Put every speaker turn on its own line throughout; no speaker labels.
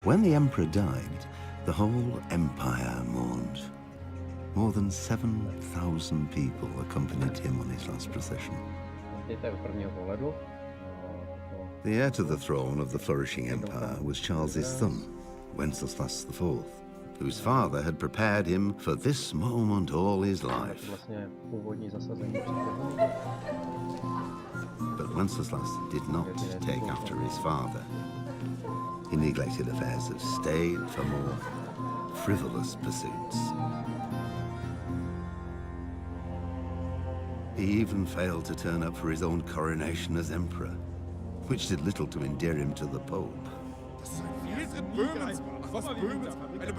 When the emperor died, the whole empire mourned. More than 7,000 people accompanied him on his last procession. The heir to the throne of the flourishing empire was Charles's son, Wenceslas IV, whose father had prepared him for this moment all his life. But Wenceslas did not take after his father. He neglected affairs of state for more frivolous pursuits. He even failed to turn up for his own coronation as emperor, which did little to endear him to the Pope.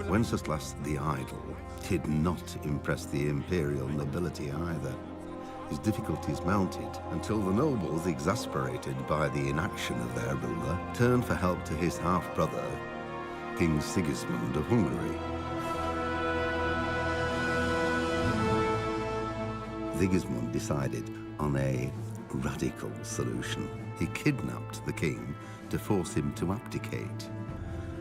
Wenceslas the Idle did not impress the imperial nobility either. His difficulties mounted until the nobles, exasperated by the inaction of their ruler, turned for help to his half-brother, King Sigismund of Hungary. Sigismund decided on a radical solution. He kidnapped the king to force him to abdicate,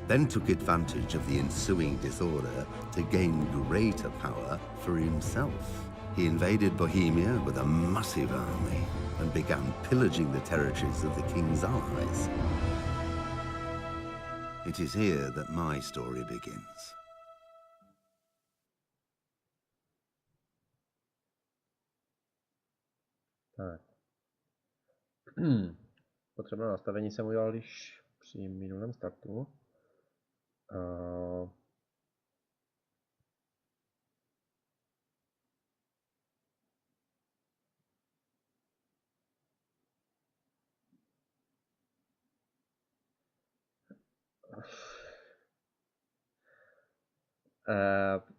then took advantage of the ensuing disorder to gain greater power for himself. He invaded Bohemia with a massive army and began pillaging the territories of the king's allies. It is here that my story begins.
Tak. Potřebné nastavení jsem udělal již při minulém startu.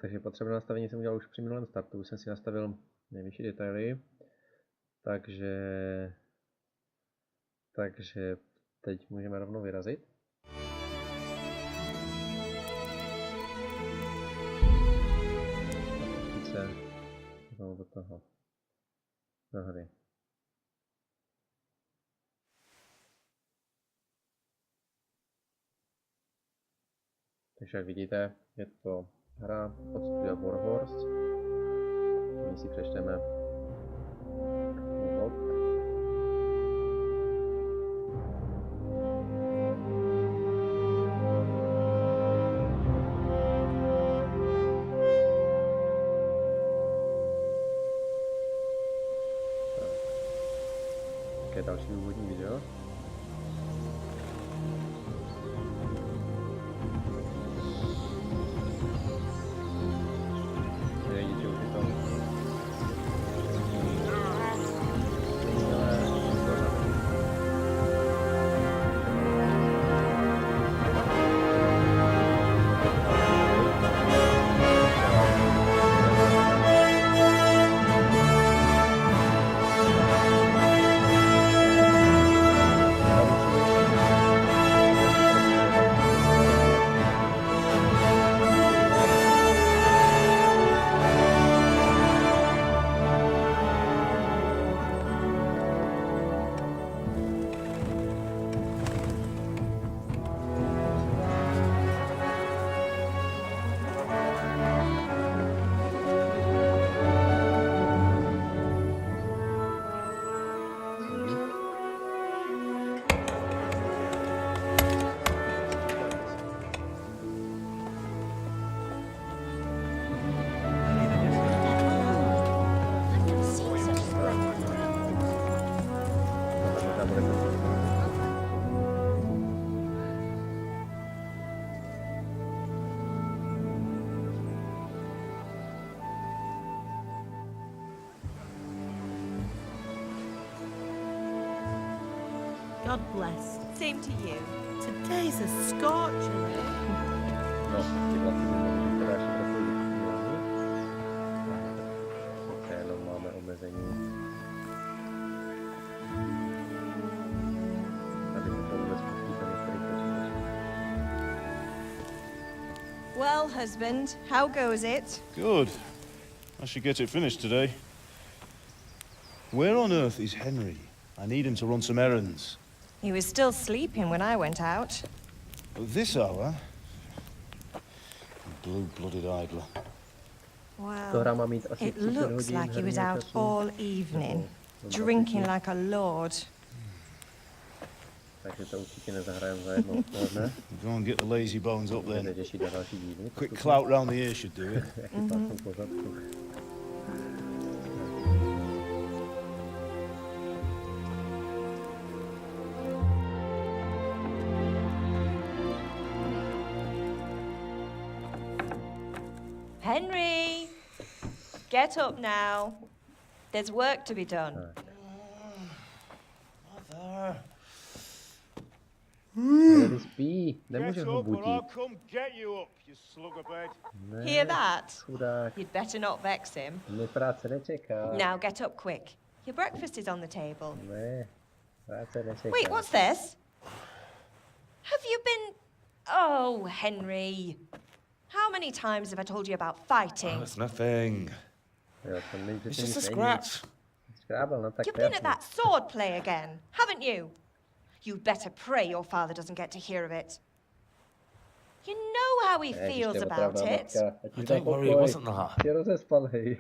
Takže potřebné nastavení jsem udělal už při minulém startu. Už jsem si nastavil nejvyšší detaily. Takže teď můžeme rovnou vyrazit. Se do toho do hry. Takže jak vidíte, je to hra od studia Warhorse. My si přečteme úvod. Také další úvodní video.
God bless. Same to you. Today's a scorcher.
No, ty vlastně teda ještě trochu jenom máme omezení. Tady se to vůbec pustí ten některý počítač.
Well, husband, how goes it?
Good. I should get it finished today. Where on earth is Henry? I need him to run some errands.
He was still sleeping when I went out.
At this hour? blue-blooded idler.
To hra
Well,
má mít asi
it
30
looks
hodin
like he was
herního
out
času.
all evening,
Nebo
drinking
20.
like a lord.
Takže to určitě nezahrajeme za jedno odpoledne.
Go and get the lazy bones up
Můžeme
then.
řešit na další díly.
Quick clout round the ear should do it.
Jaký pár jsou v pořádku.
Henry! Get up now. There's work to be done.
Mother.
Tady spí, nemůže
Get
ho
up or I'll
budit.
come get you up, you slug of bed.
Ne,
Hear that?
chudák,
You'd better not vex him.
mě práce nečeká.
Now get up quick. Your breakfast is on the table.
Ne, práce nečeká.
Wait, what's this? Have you been... Oh, Henry. How many times have I told you about fighting?
It's nothing.
Jo, to není
It's
přesně
just a
nic
scratch.
Škrábel, no tak
You've
to
been at
jasný.
that sword play again, haven't you? You'd better pray your father doesn't get to hear of it. You know how he
Ježiš,
feels
to je
about
otrávná
it.
matka. Ať už dá
Don't worry, it
pokoj.
wasn't that.
Tě rozespalej.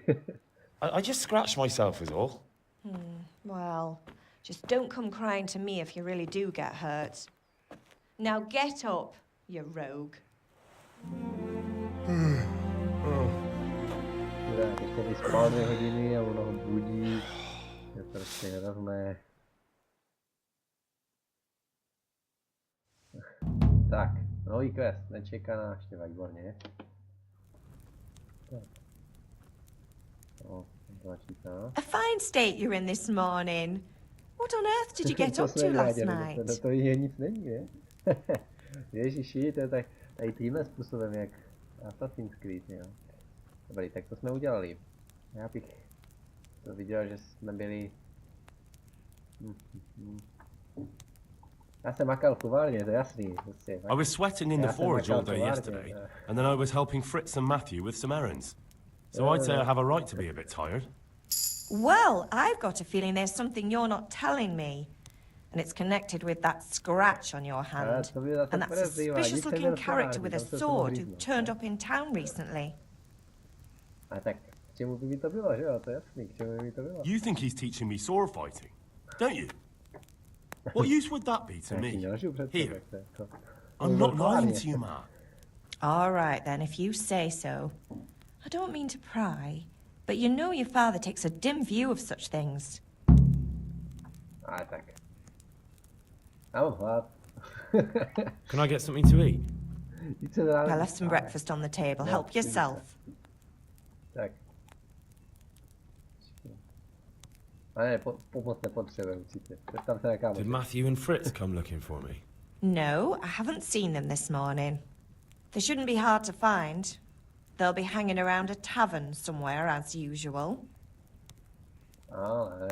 I just scratched myself is all.
Well, just don't come crying to me if you really do get hurt. Now get up, you rogue.
Chudák, ještě vyspal 2 hodiny a ono ho budí. Je prostě hrozné. Tak, nový quest, nečeká návštěva, výborně. Tak. O, to načítá.
A fine state you're in this morning. What on earth did you get
To
up
jsme
to last
nevěděli,
night?
to je nic není, ne? Ježiši, to je tak, tady tímhle způsobem jak Assassin's Creed, jo. Dobrý, tak to jsme udělali. Já bych to viděl, že jsme byli... Já jsem makal v kovárně, to je jasný. Prostě,
I was sweating in the
Já jsem
forge
makal
all
v
day
kovárně,
yesterday, and then I was helping Fritz and Matthew with some errands. So I'd say I have a right to be a bit tired.
Well, I've got a feeling there's something you're not telling me. And it's connected with that scratch on your hand.
to by zase
And that
podezřívá,
suspicious
nic se
looking
nedostává,
character with a
tam se to
sword who
hřízne.
turned up in town recently.
A tak, k čemu by mi to bylo, že jo, to je jasný, k čemu by mi to bylo.
You think he's teaching me sword fighting, don't you? What use would that be to
Já ti
me?
nelžu před
Here,
tebe, to je to.
I'm not lying to you, Ma.
All right then, if you say so. I don't mean to pry, but you know your father takes a dim view of such things.
A tak. Já mám hlad.
Can I get something to eat?
Jít se ráno.
I left some breakfast on the table.
No,
Help yourself.
Tak. A ne, pomoc nepotřebuje určitě. Představ se jaká
Did Matthew and Fritz come looking for me?
No, I haven't seen them this morning. They shouldn't be hard to find. They'll be hanging around a tavern somewhere, as usual.
Ale.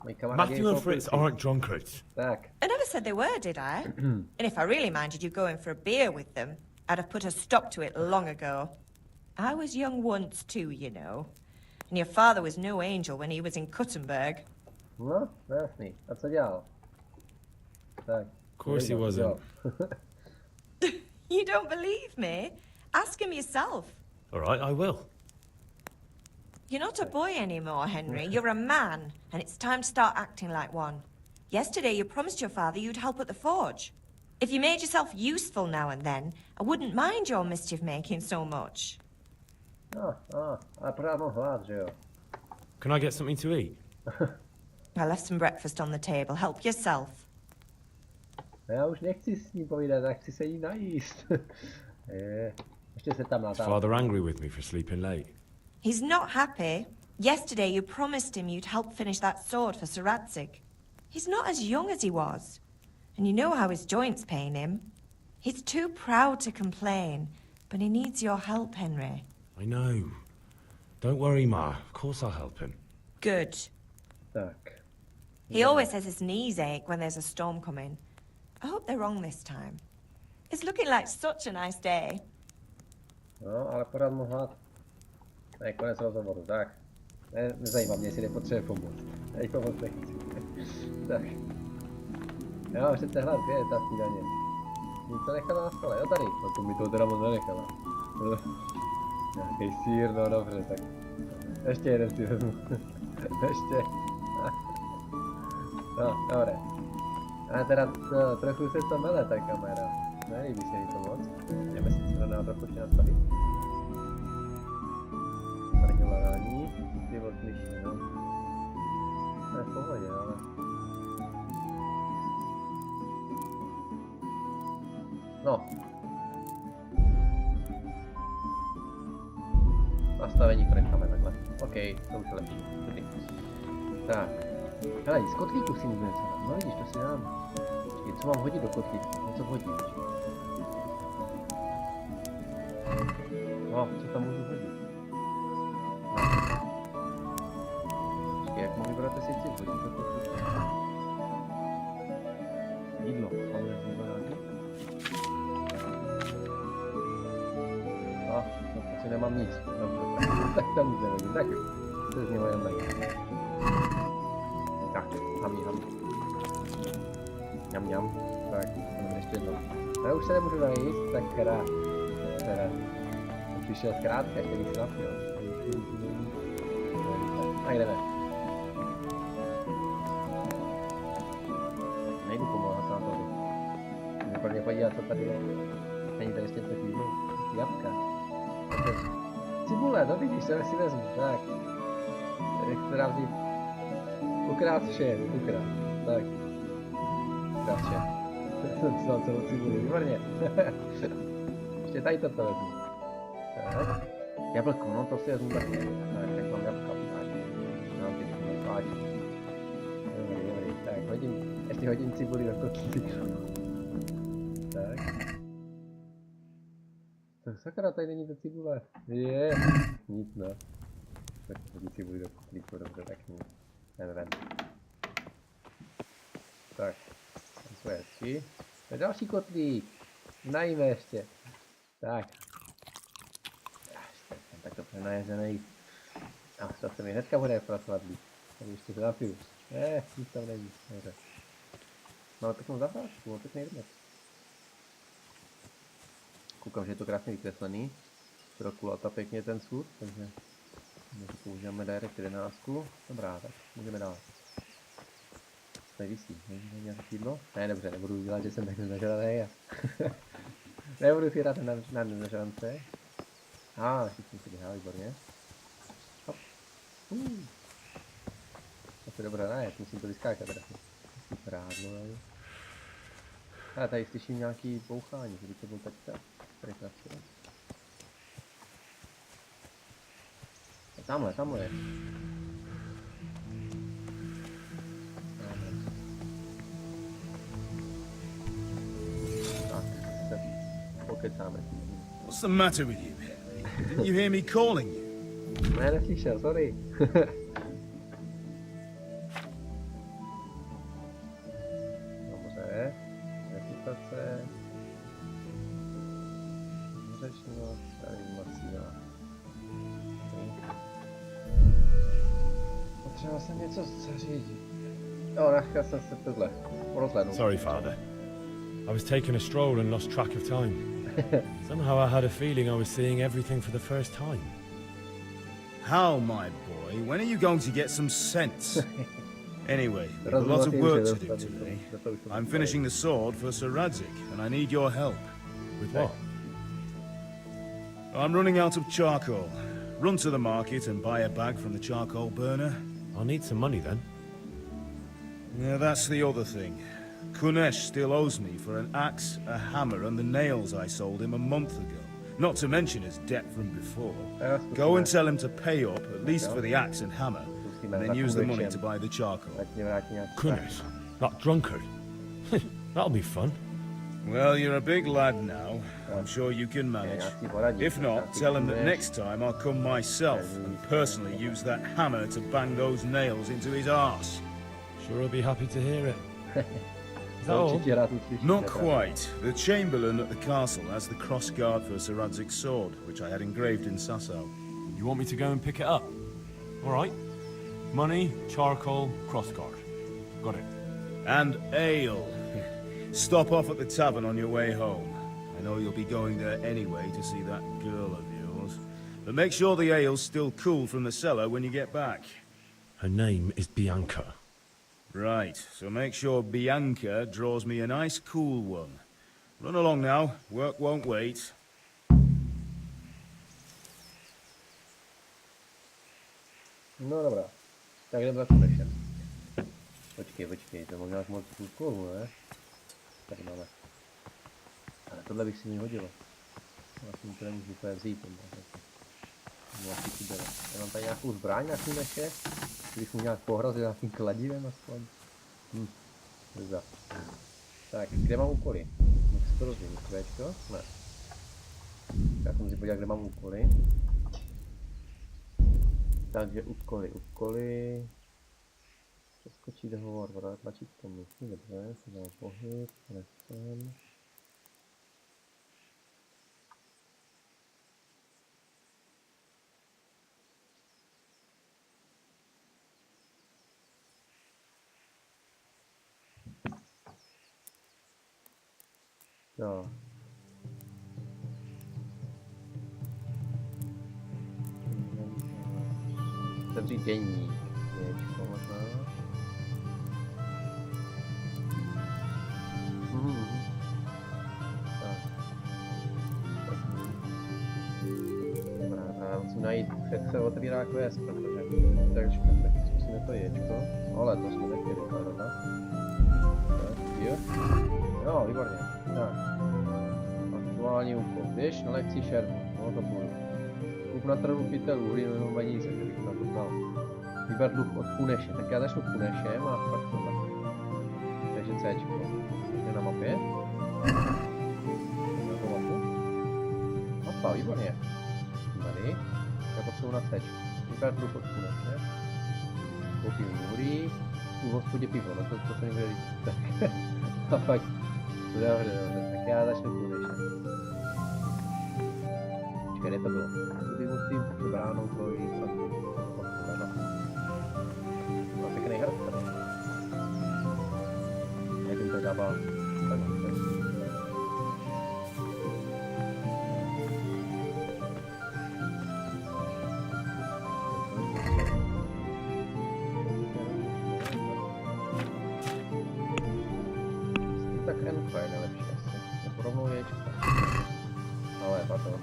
Můj kamarád
Matthew
je
and Fritz
koupící.
aren't drunkards.
Tak.
I never said they were, did I? And if I really minded you going for a beer with them, I'd have put a stop to it long ago. I was young once too, you know. And your father was no angel when he was in Kuttenberg.
No, to je jasný. A co dělal? Tak.
Of course he wasn't.
You don't believe me? Ask him yourself.
All right, I will.
You're not a boy anymore, Henry. You're a man, and it's time to start acting like one. Yesterday you promised your father you'd help at the forge. If you made yourself useful now and then, I wouldn't mind your mischief making so much.
No, ale pořád mám hlad, že jo.
Can I get something to eat?
I left some breakfast on the table. Help yourself.
Já už nechci s ním povídat, já chci se jí najíst. Ještě se tam
Is
natává.
father angry with me for sleeping late?
He's not happy. Yesterday you promised him you'd help finish that sword for Sir Radzig. He's not as young as he was. And you know how his joints pain him. He's too proud to complain, but he needs your help, Henry.
I know. Don't worry, Ma. Of course I'll help him.
Good.
Tak.
He always says his knees ache when there's a storm coming. I hope they're wrong this time. It's looking like such a nice day.
No, ale pořád mám hlad. To je konec rozhovoru, tak. Nezajímá mě, jestli nepotřebuje pomoc. Teď pomoc nechci. Tak. Já mám přece hlad, kde je ta snídaně? Něco nechala na stole, jo tady, no to mi to teda moc nenechala. Nějaký sýr, no dobře, tak ještě jeden si vezmu. Ještě. No, dobré. A teda trochu se to mele ta kamera. Nelíbí se mi to moc. Jdeme si to dá trochu nastavit. Prdňování, ty rozlišení, no. To je v pohodě, ale... No. Nastavení ponecháme takhle. OK, to už je lepší. Dobrý. Tak. Hele, z kotlíku si můžu něco dát. No vidíš, to si dám. Počkej, co mám hodit do kotlíku? Něco hodit. No, co tam můžu hodit? Počkej, jak mu vybrat, si chci hodit do kotlíku? Jídlo. Máme jídlo nějaký? No, asi nemám nic. Dobře, tak tam nic nehodím. Tak jo. To z něho jen najít. Tak, ham. Ňam. Tak, ještě jednou. Já už se nemůžu najíst, tak teda. Přišel zkrátka, ještě bych se napil. A jdeme. Nejdu pomáhat sám tady. Můžu prvně podívat, co tady je. Není tady ještě něco chvíli. Jabka. Cibule, no vidíš, to si vezmu. Tak. Jak se dám vzít? Ukrát vše, tak. Ukrát vše. Jsem si dal celou cibuli, výborně. Ještě tady toto vezmu. Tak. Jablko, no to si vezmu taky. Tak mám jabka. Tak. Mám ty nepáč. Dobrý. Tak, ještě hodím cibuli do kotlíku. Tak. Tak sakra, tady není to cibule. Nic, no. Tak hodí cibuli do kotlíku, dobře, tak nic. Ven. Tak, to je 3. To je další kotlík. Najíme ještě. Tak. Jsem tak dobře najezený. A to se mi hnedka bude pracovat líp. Tady ještě to napiju. Nic tam není. Dobře. No tak mám zahrádku, no tak nejdeme. Koukám, že je to krásně vykreslený. Prokulata pěkně ten sud, takže používáme direct 11. Dobrá, tak můžeme dál. Tady visí, není nějaké jídlo? Ne, dobře, nebudu dělat, že jsem takhle nažraný a... nebudu si hrát na nažrance. Všichni si běhá, výborně. Hop. To se dobré najet, musím to vyskákat teda. Prádlo, ale tady slyším nějaký bouchání, kdyby to byl tačka. Tady pracuje. Tamhle je. Tak, se pokecáme.
What's the matter with you, Harry? Didn't you hear me calling you?
Ne, neslyšel, sorry. Dobře. Reputace. Řečnost, tady masíva. Potřeboval jsem něco zařídit. Jo, nachal jsem se tohle. Rozhlednout.
Sorry, Father. I was taking a stroll and lost track of time. Somehow I had a feeling I was seeing everything for the first time.
How, my boy? When are you going to get some sense? Anyway, we've a lot of work to do today. I'm finishing the sword for Sir Radzik, and I need your help.
With what?
I'm running out of charcoal. Run to the market and buy a bag from the charcoal burner.
I'll need some money then.
Yeah, that's the other thing. Kunesh still owes me for an axe, a hammer, and the nails I sold him a month ago. Not to mention his debt from before. Go and tell him to pay up, at least for the axe and hammer, and then use the money to buy the charcoal.
Goodness, that drunkard. That'll be fun.
Well, you're a big lad now. I'm sure you can manage. If not, tell him that next time I'll come myself and personally use that hammer to bang those nails into his arse.
Sure he'll be happy to hear it. Is that all?
Not quite. The Chamberlain at the castle has the cross guard for Sir Radzik's sword, which I had engraved in Sasau.
You want me to go and pick it up? All right. Money, charcoal, crossguard. Got it.
And ale. Stop off at the tavern on your way home. I know you'll be going there anyway to see that girl of yours. But make sure the ale's still cool from the cellar when you get back.
Her name is Bianca.
Right, so make sure Bianca draws me a nice cool one. Run along now, work won't wait.
No dobrá. Tak jdeme za konečem. Počkej, to možná moc úkolů, ne? Tady máme. Ale tohle bych si mi hodilo. Vlastně to nemůžu úplně vzít. Já mám tady nějakou zbraň na Kuneše, kdybych mu nějak pohrozil nějakým kladivem aspoň. Tak, kde mám úkoly? Můžu si to rozdělit, Včko? Ne. Já jsem si podíval, kde mám úkoly. Takže úkoly. Přeskočit hovor, voda, tlačítko musí, dobře, si dám pohyb, nesem. Jo. Otevřít denník. Ječko možná. Dobrá, já musím najít, před se otvírá quest, protože tak zkusíme to ječko. Ale to jsme nechtěli ukládat. Jo, výborně. Tak. Aktuální úkol. Běž na lekci šermu. No to půjdu. Kup na trhu pytel uhlí, jenom peníze, že bych na to dal. Vyber dluh od Kuneše. Tak já začnu Kunešem a pak tohle. Takže Cčko. Je na mapě. Na to mapu. Mapa, výborně. Tady. Já potřebuji na Cčko. Vyber dluh od Kuneše. Koupím uhlí. V hospodě pivo, no to se mi bude líbit. Tak. A pak. Dobře. Tak já začnu Kunešem. Kde to bylo? Tady musím bránou projít a no, pěkný hrad tady. Jak jim to dává? Tak N je nejlepší asi. Nebo rovnou ječka. Ale pardon,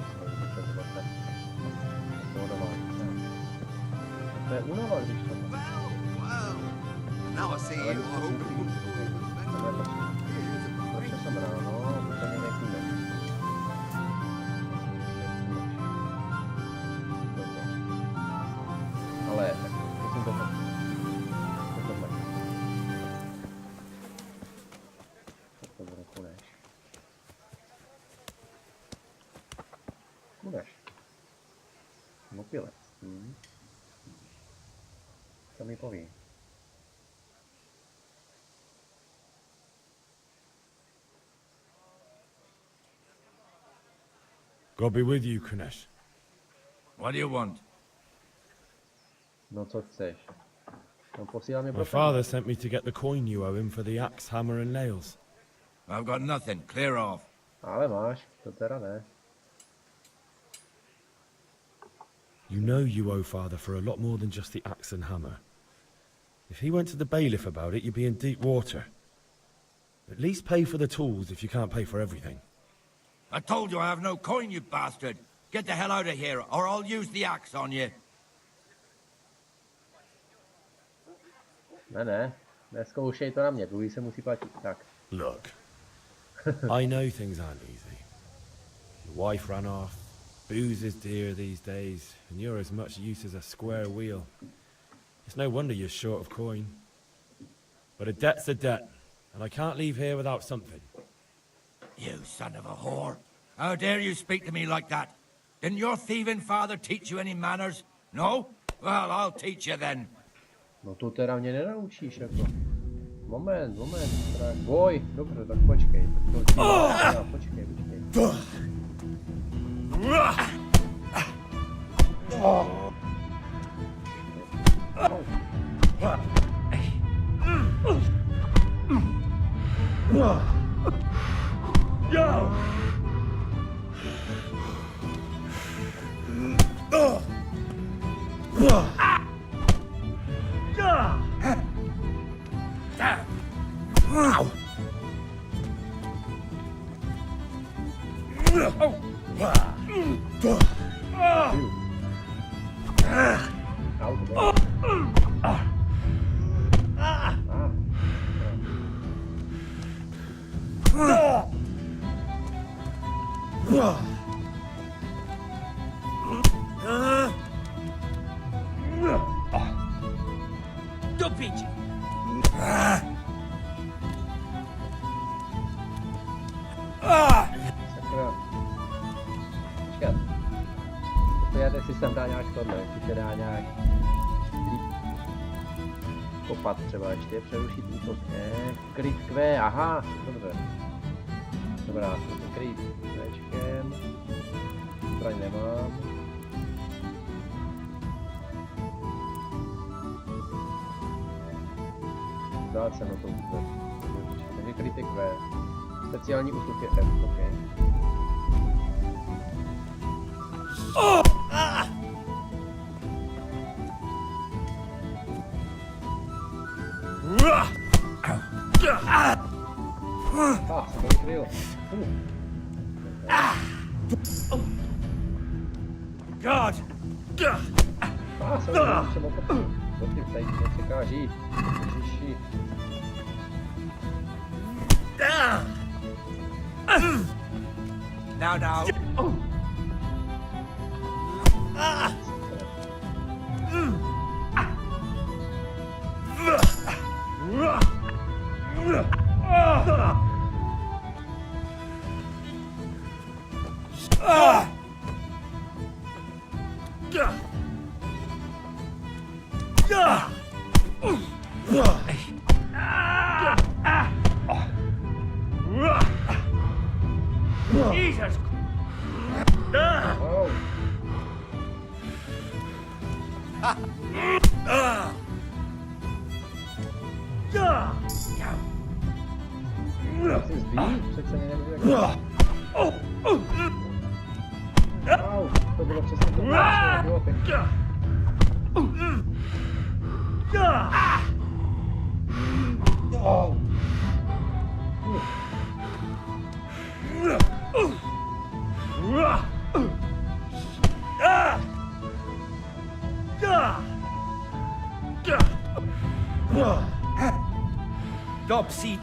to je únava, když to
Now I see you.
Proč jsem ráno, to mě nekůme. Ale tak, musím to tak. Tak to bude Kuneš. Kuneš. Mopilec. Co mi poví?
God be with you, Kunesh.
What do you want?
No co chceš? No posílám mě
My father sent me to get the coin you owe him for the axe, hammer and nails.
I've got nothing. Clear off.
Ale máš, to teda ne.
You know you owe father for a lot more than just the axe and hammer. If he went to the bailiff about it, you'd be in deep water. At least pay for the tools if you can't pay for everything.
I told you I have no coin, you bastard. Get the hell out of here, or I'll use the axe on you.
Ne, neskoušej to na mě, druhý se musí platit, tak.
Look, I know things aren't easy. Your wife ran off, booze is dear these days, and you're as much use as a square wheel. It's no wonder you're short of coin. But a debt's a debt, and I can't leave here without something.
You son of a whore. How dare you speak to me like that? Didn't your thieving father teach you any manners? No? Well, I'll teach you then.
No to teda mě nenaučíš, jako. Moment, teda, boj, dobře, tak počkej. Počkej.
Do piči!
Sakra. Počkat. Podívejte, jestli se tam dá nějak tohle, jestli se dá nějak líp kopat třeba ještě, přerušit útok. Kryt Q, aha, dobře. Dobrá, kryt Qčkem. Zbraň nemám. Dát se na to vůbec. Takže kryt je Q. Speciální útok je F, ok. Jsem to vykryl.
God!
Jsem to třeba potřeba. Zatím tady nepřekáží. Ježiši.
Now. Jesus!
Wow. Musím zbít, přece mě nebude jak... Wow, to bylo přesně to, co bylo pěkně. Oh.
Top seat.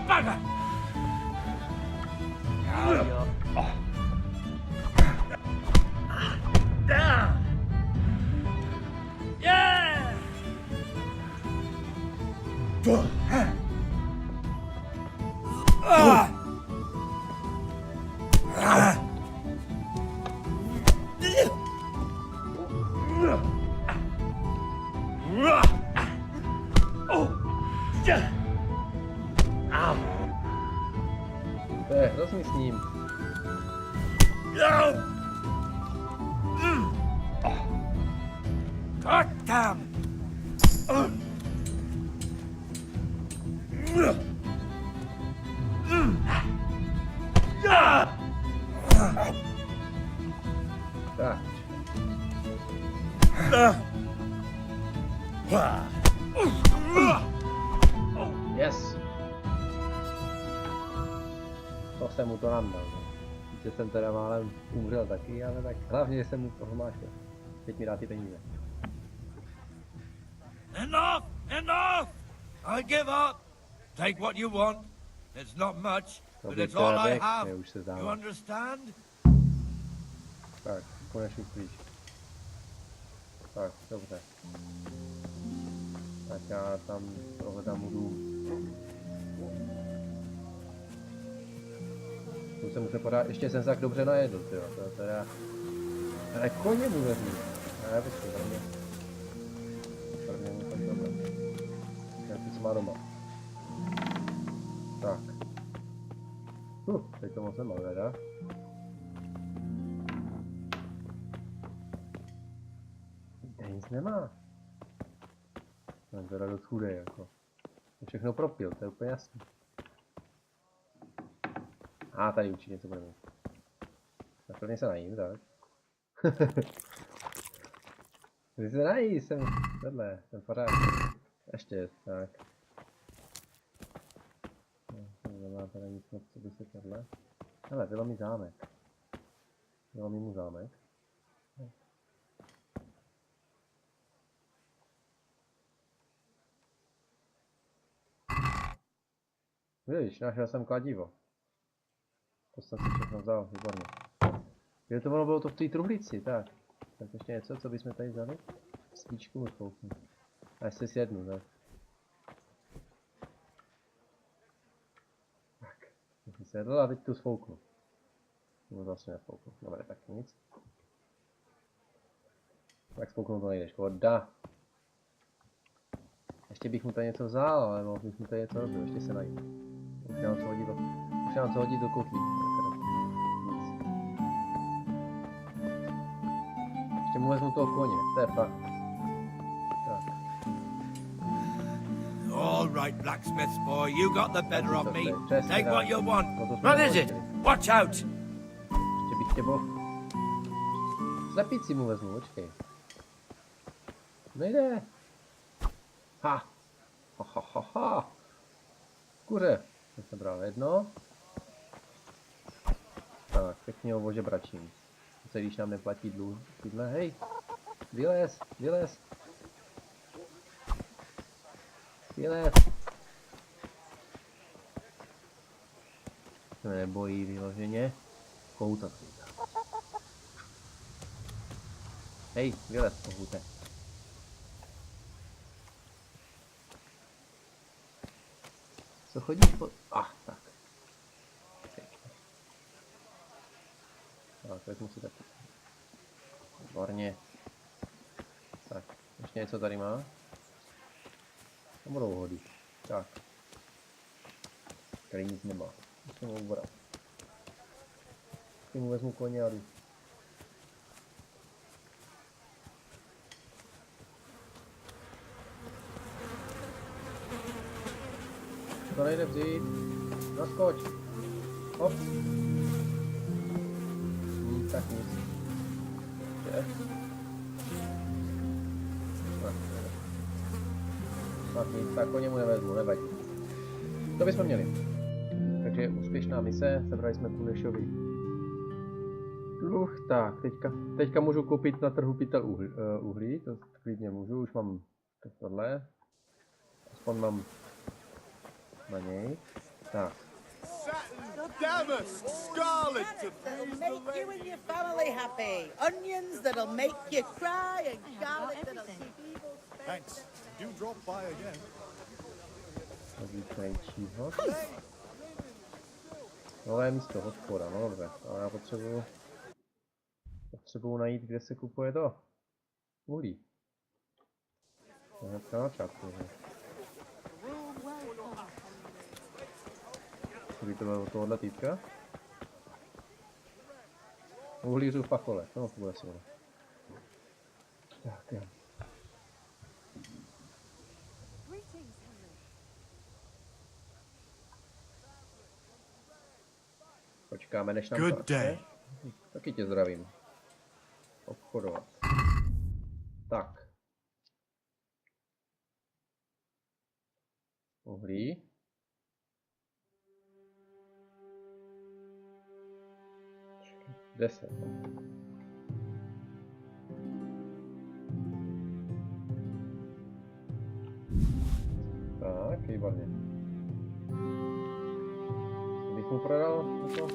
Bugger! Yeah!
To je hrozný s ním.
God damn!
Tak. Yes. To jsem mu to nandal. Že jsem teda málem umřel taky, ale tak hlavně jsem mu toho mášel. Teď mi dá ty peníze.
Enough! Enough! I give up. Take what you want. It's not much, but it's all I have. You understand?
Tak, konečný klíč. Tak, dobře. Tak já tam prohledám mu dům. Tu se musím podat, ještě jsem se tak dobře najedl, tyjo, to je teda... Ale koně mu vezmu. Ne, počkej, prvně. Prvně mu tam dobré. Nějaký, co má doma. Tak. Teď to moc nemá, teda. Tady nic nemá. Jsem teda dost chudej, jako. Všechno propil, to je úplně jasný. A tady určitě něco bude mít. Tak prvně se najím, tak. Když se nají, jsem vedle, jsem pořád. Ještě, tak. nemá teda nic moc, co by se tohle. Hele, bylo mi zámek. Bylo mi mu zámek. Víš, našel jsem kladivo. To jsem si všechno vzal, výborně. Kde to bylo to v té truhlici, tak. Tak ještě něco, co bychom tady vzali? Svíčku mu spouknu. A ještě si jednu, tak. Tak, jsem si jedl a teď tu spouknu. No vlastně nespouknu, dobré, tak nic. Tak spouknu to nejde, škoda. Ještě bych mu tady něco vzal, ale mohl bych mu tady něco robil, ještě se najít. Už nám co hodit do kotlí. Nic. Ještě mu vezmu toho koně, to je fakt. Tak.
All right, blacksmith's boy, you got the better of me. Take what you want.
No
What is it? Watch out!
Ještě bych tě mohl... Slepici mu vezmu, počkej. Nejde. Ha. Ha ha ha ha. Kuře. To jsem bral jedno. Tak, pěkně ho ožebračím. Co když nám neplatí dluh. Týdle, hej. Vylez, vylez. Vylez. Se nebojí vyloženě. Koutat. Hej, vylez, pohute. Co chodí po... tak. Tak, vezmu si taky. Výborně. Tak, ještě něco tady má. To budou hody. Tak. Tady nic nemá. Musím ho ubrat. Teď mu vezmu koně a jdu. To nejde vzít. Naskoč. Hop. Tak nic. Je. Tak nic, tak koně mu nevezmu, nevadí. To bychom měli. Takže úspěšná mise, sebrali jsme Kunešovi dluh. Tak, teďka můžu koupit na trhu pytel uhlí, to klidně můžu, už mám tohle. Aspoň mám na něj. Tak.
That'll make you and your family happy. Onions that'll make you cry and garlic that'll keep evil spirits.
Thanks. Do drop by again.
Odlíkajícího. Nové místo, hospoda, no dobře. Ale já potřebuju najít, kde se kupuje to uhlí. To je hnedka na začátku, že? Kdyby to bylo od tohohle týpka. Uhlířů v pachole, no to bude silno. Tak jo. Počkáme, než nám to roste. Taky tě zdravím. Obchodovat. Tak. Uhlí. Deset. Tak, výborně. Bych mu prodal to?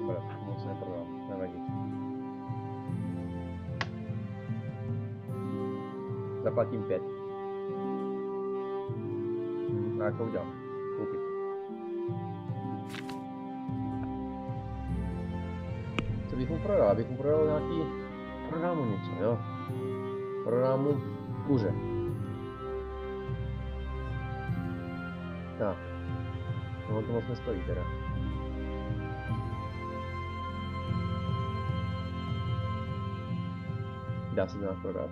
Dobré, moc neprodal, nevadí. Zaplatím 5. A jak to udělám? Koupit. Co bych mu prodal? Abych mu prodal nějaký... Prodám mu něco, jo? Prodám mu kuře. Tak. No to moc nestojí teda. Dá se to nějak prodat.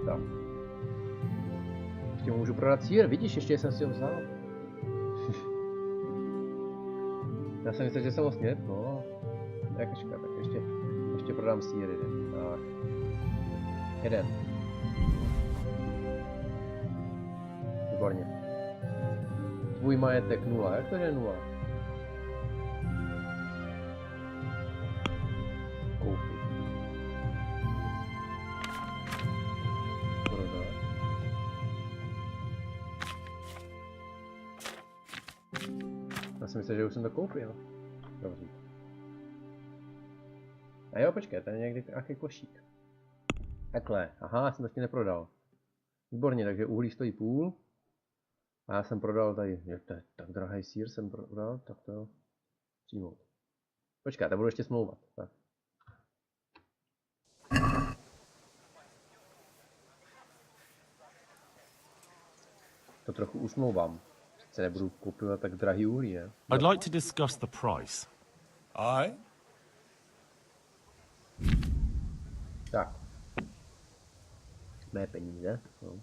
Tak. Ještě můžu prodat sír, vidíš, ještě jsem si ho vzal. Já jsem myslel, že jsem ho sněd, no. Jakožka, tak ještě prodám sýr jeden. Tak. Jeden. Výborně. Tvůj majetek 0. Jak to je 0? Koupit. Prodat. Já jsem myslel, že už jsem to koupil. Dobře. A jo, počkej, tady někdy nějaký košík. Takhle, aha, já jsem to ještě neprodal. Výborně, takže uhlí stojí půl. A já jsem prodal tady, to je tak drahý sýr jsem prodal, tak to přijmout. Počkej, to budu ještě smlouvat. Tak. To trochu usmlouvám. Přece nebudu kupovat tak drahý uhlí, ne?
I'd like to discuss the price.
Aye?
Tak. Mé peníze. No.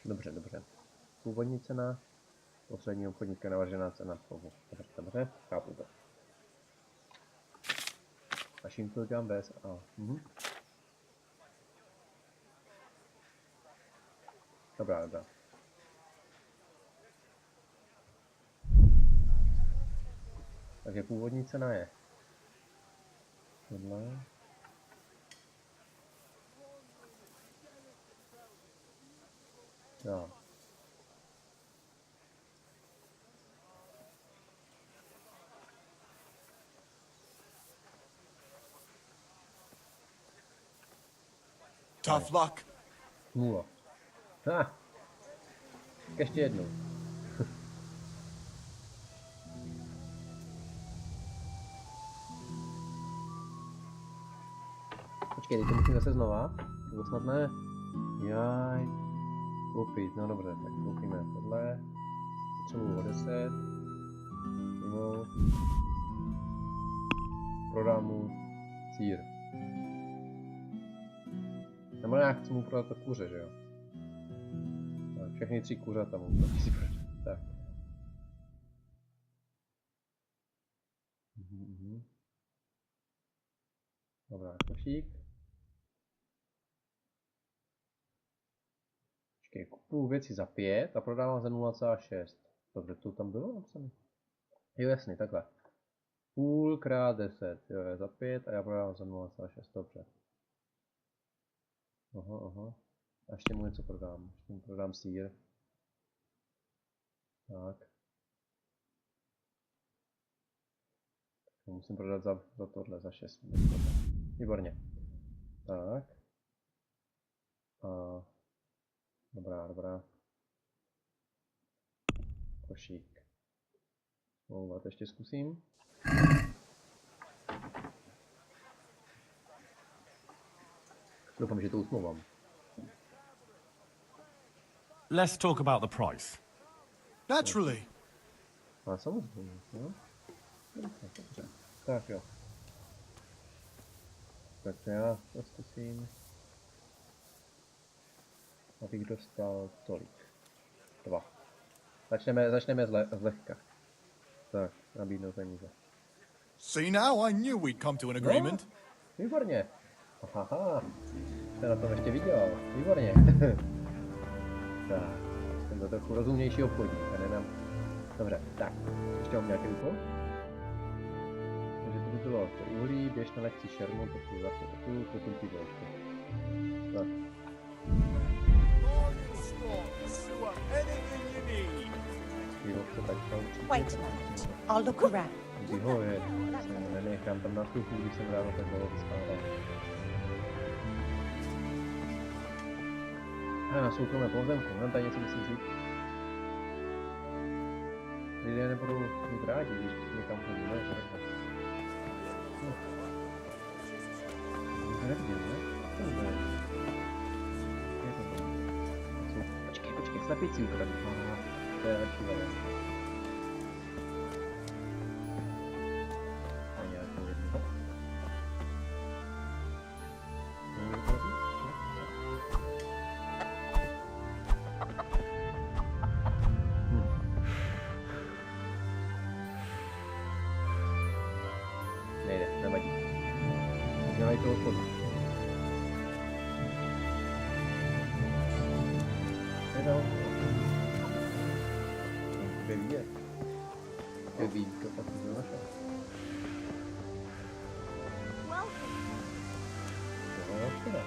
Dobře, dobře. Původní cena, poslední obchodníka navržená cena. Dobře, dobře, chápu to. Machine to bez a. Dobrá, dobrá. Takže původní cena je tohle. Jo.
Tough luck.
0. Ha! Ještě jednou. Počkej, teď to musím zase znova. Nebo snad ne. Jaj. Koupit, no dobře, tak koupíme tohle. Potřebuji o 10. Mimo. Prodám mu sýr. Nebo já chci mu prodat to kuře, že jo? Tak, všechny 3 kuřata mu si prodat. Tak. Dobrá, košík. Počkej, kupuju věci za 5 a prodávám za 0,6. Dobře, to tam bylo napsané? Jo, jasně, takhle. Půl krát 10, jo, je za 5 a já prodávám za 0,6, dobře. Aha. A ještě mu něco prodám. Ještě mu prodám sýr. Tak. Musím prodat za tohle, za 6. Výborně. Tak. A... Dobrá. Košík. Smlouvat ještě zkusím. Doufám, že to usmlouvám.
Let's talk about the price.
Naturally.
A samozřejmě, jo. Dobře. Tak jo. Tak já to zkusím. Abych dostal tolik. 2. Začneme zlehka. Tak, nabídnout peníze.
See now, I knew we'd come to an agreement.
No, výborně. Haha. Jste na tom ještě viděl. Výborně. Tak, jsem to trochu rozumnější obchodník, a nenám. Dobře, tak. Ještě mám nějaký úkol? Takže to by bylo to uhlí, běž na lekci šermu, pokud zase tu, koupím pivo ještě. Tak. Výrobce tak určitě.
Wait a moment. I'll look around.
Vyhovět. Nenechám tam na stupu, když jsem ráno tak dlouho vyspával. A na soukromé pozemku, mám tady něco musím říct. Lidé nebudou mít rádi, když někam chodíme, že takhle. To nevidím, ne? Co to je? Počkej, slepici ukradnu. Aha, to je lepší variant. A nějakou jednu. Dělají to hospodu. Kde vidět? Kde vínko, tak to našel. Tohle je hospoda.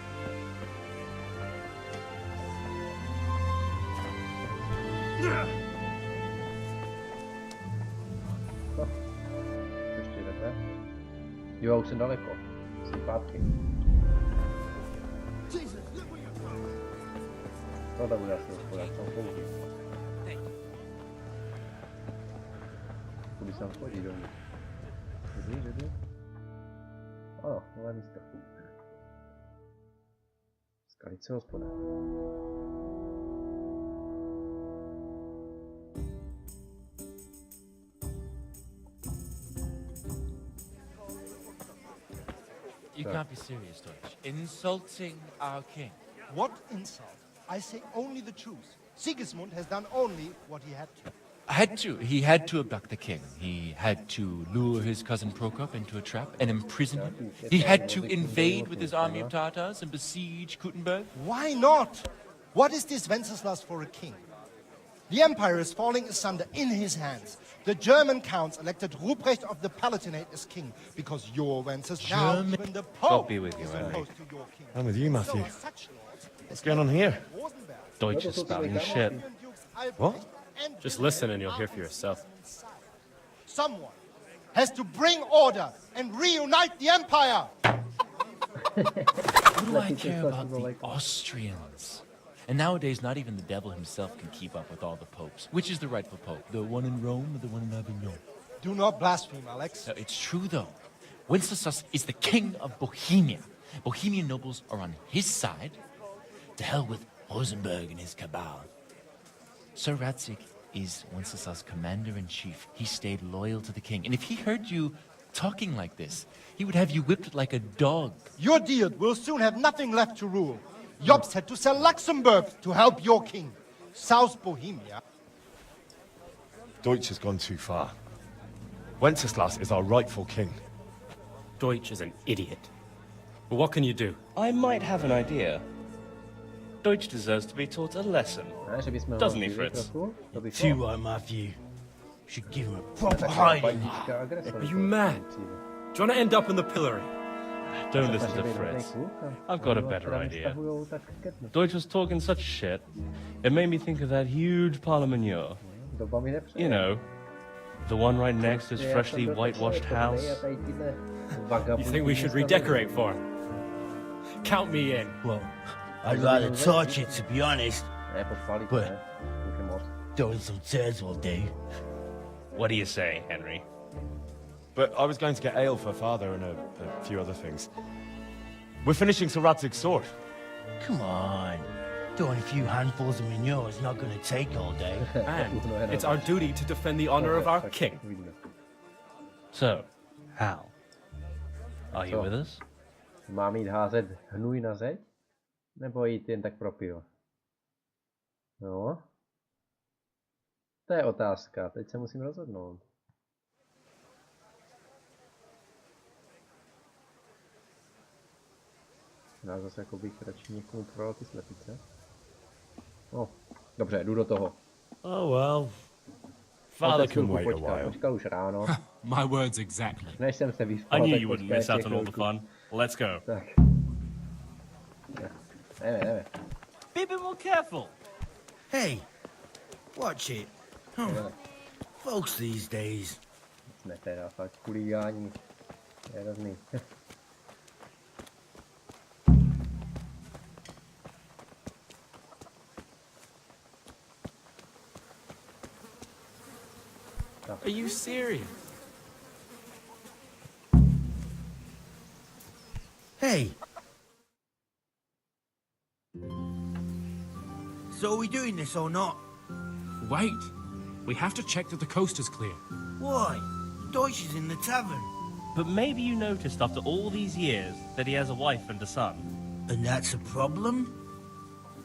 No. Ještě jdete. Jo, už jsem daleko. Jsem zpátky. Tohle bude asi hospoda, co koupí. Kudy se tam chodí domů. Dobrý. Ano, nové místo. Skalice hospoda.
You can't be serious, Deutsch. Insulting our king.
What insult? I say only the truth. Sigismund has done only what he had to.
He had to abduct the king. He had to lure his cousin Prokop into a trap and imprison him. He had to invade with his army of Tatars and besiege Kuttenberg.
Why not? What is this Wenceslas for a king? The empire is falling asunder in his hands. The German counts elected Ruprecht of the Palatinate as king because your Wenceslas now even the Pope
God be with you,
is
Henry.
opposed to your king.
I'm with you, Matthew.
So are such lords
What's going on here?
Rosenberg,
Deutsch is spouting shit.
Dukes Albrecht,
What?
and
Just listen and you'll hear for yourself.
Someone has to bring order and reunite the empire.
What do I care about the Austrians? And nowadays, not even the devil himself can keep up with all the popes. Which is the rightful pope? The one in Rome or the one in Avignon?
Do not blaspheme, Alex.
No, it's true, though. Wenceslas is the king of Bohemia. Bohemian nobles are on his side. To hell with Rosenberg and his cabal. Sir Ratzik is Wenceslas' commander-in-chief. He stayed loyal to the king. And if he heard you talking like this, he would have you whipped like a dog.
Your Diet will soon have nothing left to rule. Jobst had to sell Luxembourg to help your king. South Bohemia.
Deutsch has gone too far. Wenceslas is our rightful king.
Deutsch is an idiot. But what can you do?
I might have an idea. Deutsch deserves to be taught a lesson. Doesn't he, Fritz?
Too right, Matthew. Should give him a proper hiding.
Are you mad? Do you want to end up in the pillory?
Don't listen to Fritz. I've got a better idea. Deutsch was talking such shit, it made me think of that huge parliament. You know, the one right next to his freshly whitewashed house.
You think we should redecorate for him? Count me in.
Well, I'd rather torch it, to be honest. But throwing some tears will do.
What do you say, Henry?
But I was going to get ale for father and a few other things. We're finishing Sir Radzig's sword.
Come on. Throwing a few handfuls of manure is not going to take all day.
And it's our duty to defend the honor of our king.
So, Hal, are you with us?
Mám jít házet hnůj na zeď? Nebo jít jen tak pro pivo? No. To je otázka, teď se musím rozhodnout. Já zase jako bych radši někomu prodal ty slepice. No, dobře, jdu do toho.
Oh well. Father can wait a while.
Počkal už ráno.
My words exactly.
Než jsem se vyspal,
I knew
tak
you wouldn't
počkej
miss out
ještě
on all the
chvilku.
fun. Let's go.
Tak. Jdeme.
Be a bit more careful.
Hey, watch it. Folks these days.
Jsme teda fakt kuligání. Je hrozný.
Are you serious?
Hey. So are we doing this or not?
Wait. We have to check that the coast is clear.
Why? Deutsch is in the tavern.
But maybe you noticed after all these years that he has a wife and a son.
And that's a problem?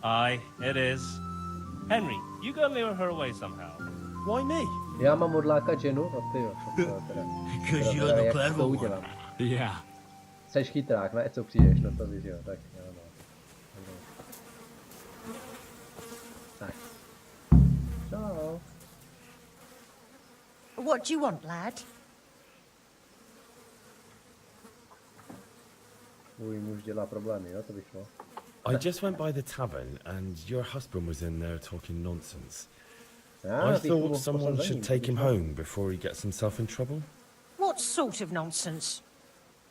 Aye, it is. Henry, you go lure her away somehow.
Why me?
Já mám odlákat ženu? No ty jo.
Because you're the clever one.
Yeah.
Jseš chytrák, ne? Co přijdeš, no to víš, jo, tak jo, no. Tak. No.
What do you want, lad?
Tvůj muž dělá problémy, jo, to vyšlo.
I just went by the tavern and your husband was in there talking nonsense. I
ty
thought
jsi
someone
poslal za
should
ním,
take
to
him
vyšlo.
home before he gets himself in trouble.
What sort of nonsense?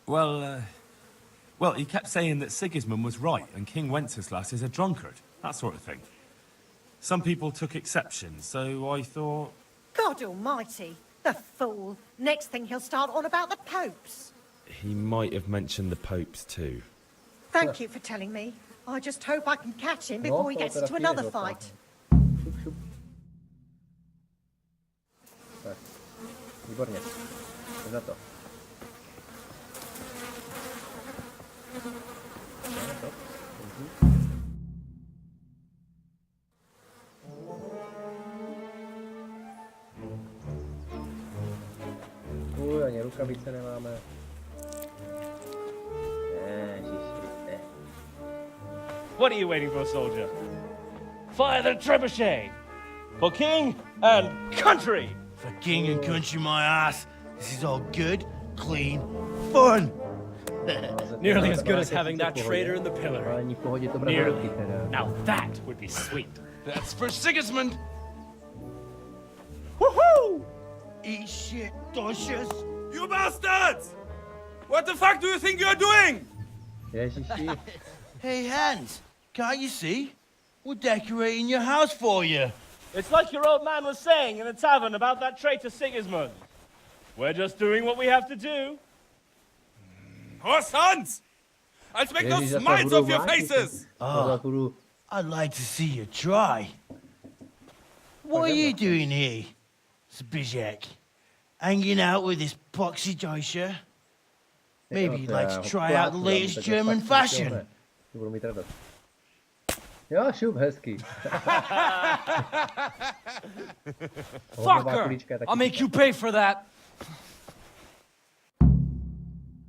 Well, he kept saying that Sigismund was right and King Wenceslas is a drunkard, that sort of thing. Some people took exception, so I thought...
God almighty, the fool. Next thing he'll start on about the popes.
He might have mentioned the popes too.
Thank you for telling me. I just hope I can catch him before he gets into another fight.
Šup, šup. Tak, výborně. Jdem na to. Ani rukavice nemáme. Ježiši,
What are you waiting for, soldier? Fire the trebuchet! For king and country!
For king and country, my ass. This is all good, clean, fun.
Nearly as good as having that traitor in the pillar.
Ani v pohodě to bude
Nearly.
velký teda.
Now that would be sweet.
That's for Sigismund.
Woohoo!
Eat shit, doshes.
You bastards! What the fuck do you think you're doing?
Ježiši.
Hey, Hans, can't you see? We're decorating your house for you.
It's like your old man was saying in the tavern about that traitor Sigismund. We're just doing what we have to do.
Oh, sons! I'll make those smiles off your faces!
I'd like to see you try. What are you doing here, Zbigniew? Hanging out with this poxy Deutscher? Maybe you'd like to try out the latest German fashion.
Jo, šup, hezký.
Fucker! I'll make you pay for that.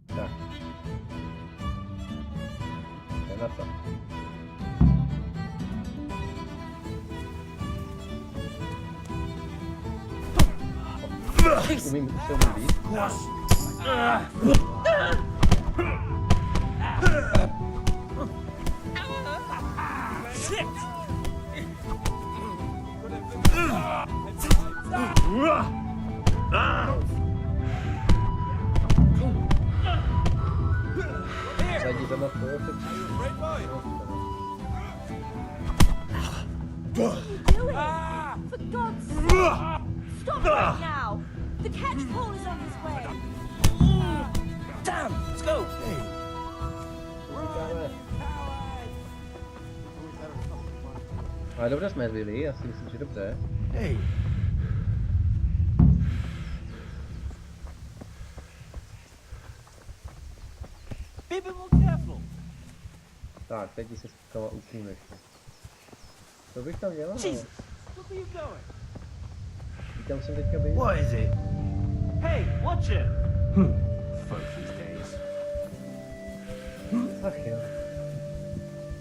Tak. Jdem na to. Umím víc? Zadní za nás
For God's sake! Stop right now! The catchpole is on his way!
Damn! Let's go!
Ale dobře jsme zbyli, já si myslím, že dobře.
Hey.
Be a bit more careful.
Tak, teď se skala úplně. Co bych tam dělal?
Jesus! Look where you're going.
Tam jsem teďka byl.
What is it?
Hey, watch it!
Folk these days.
Ach jo.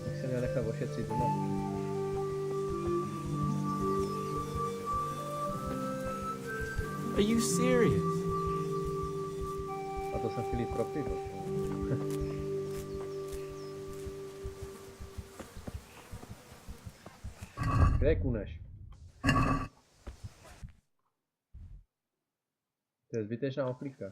Tak jsem měl nechat ošetřit doma.
Are you serious?
A to jsem chtěl jít pro pivo. Kde je Kuneš? To je zbytečná oklíka.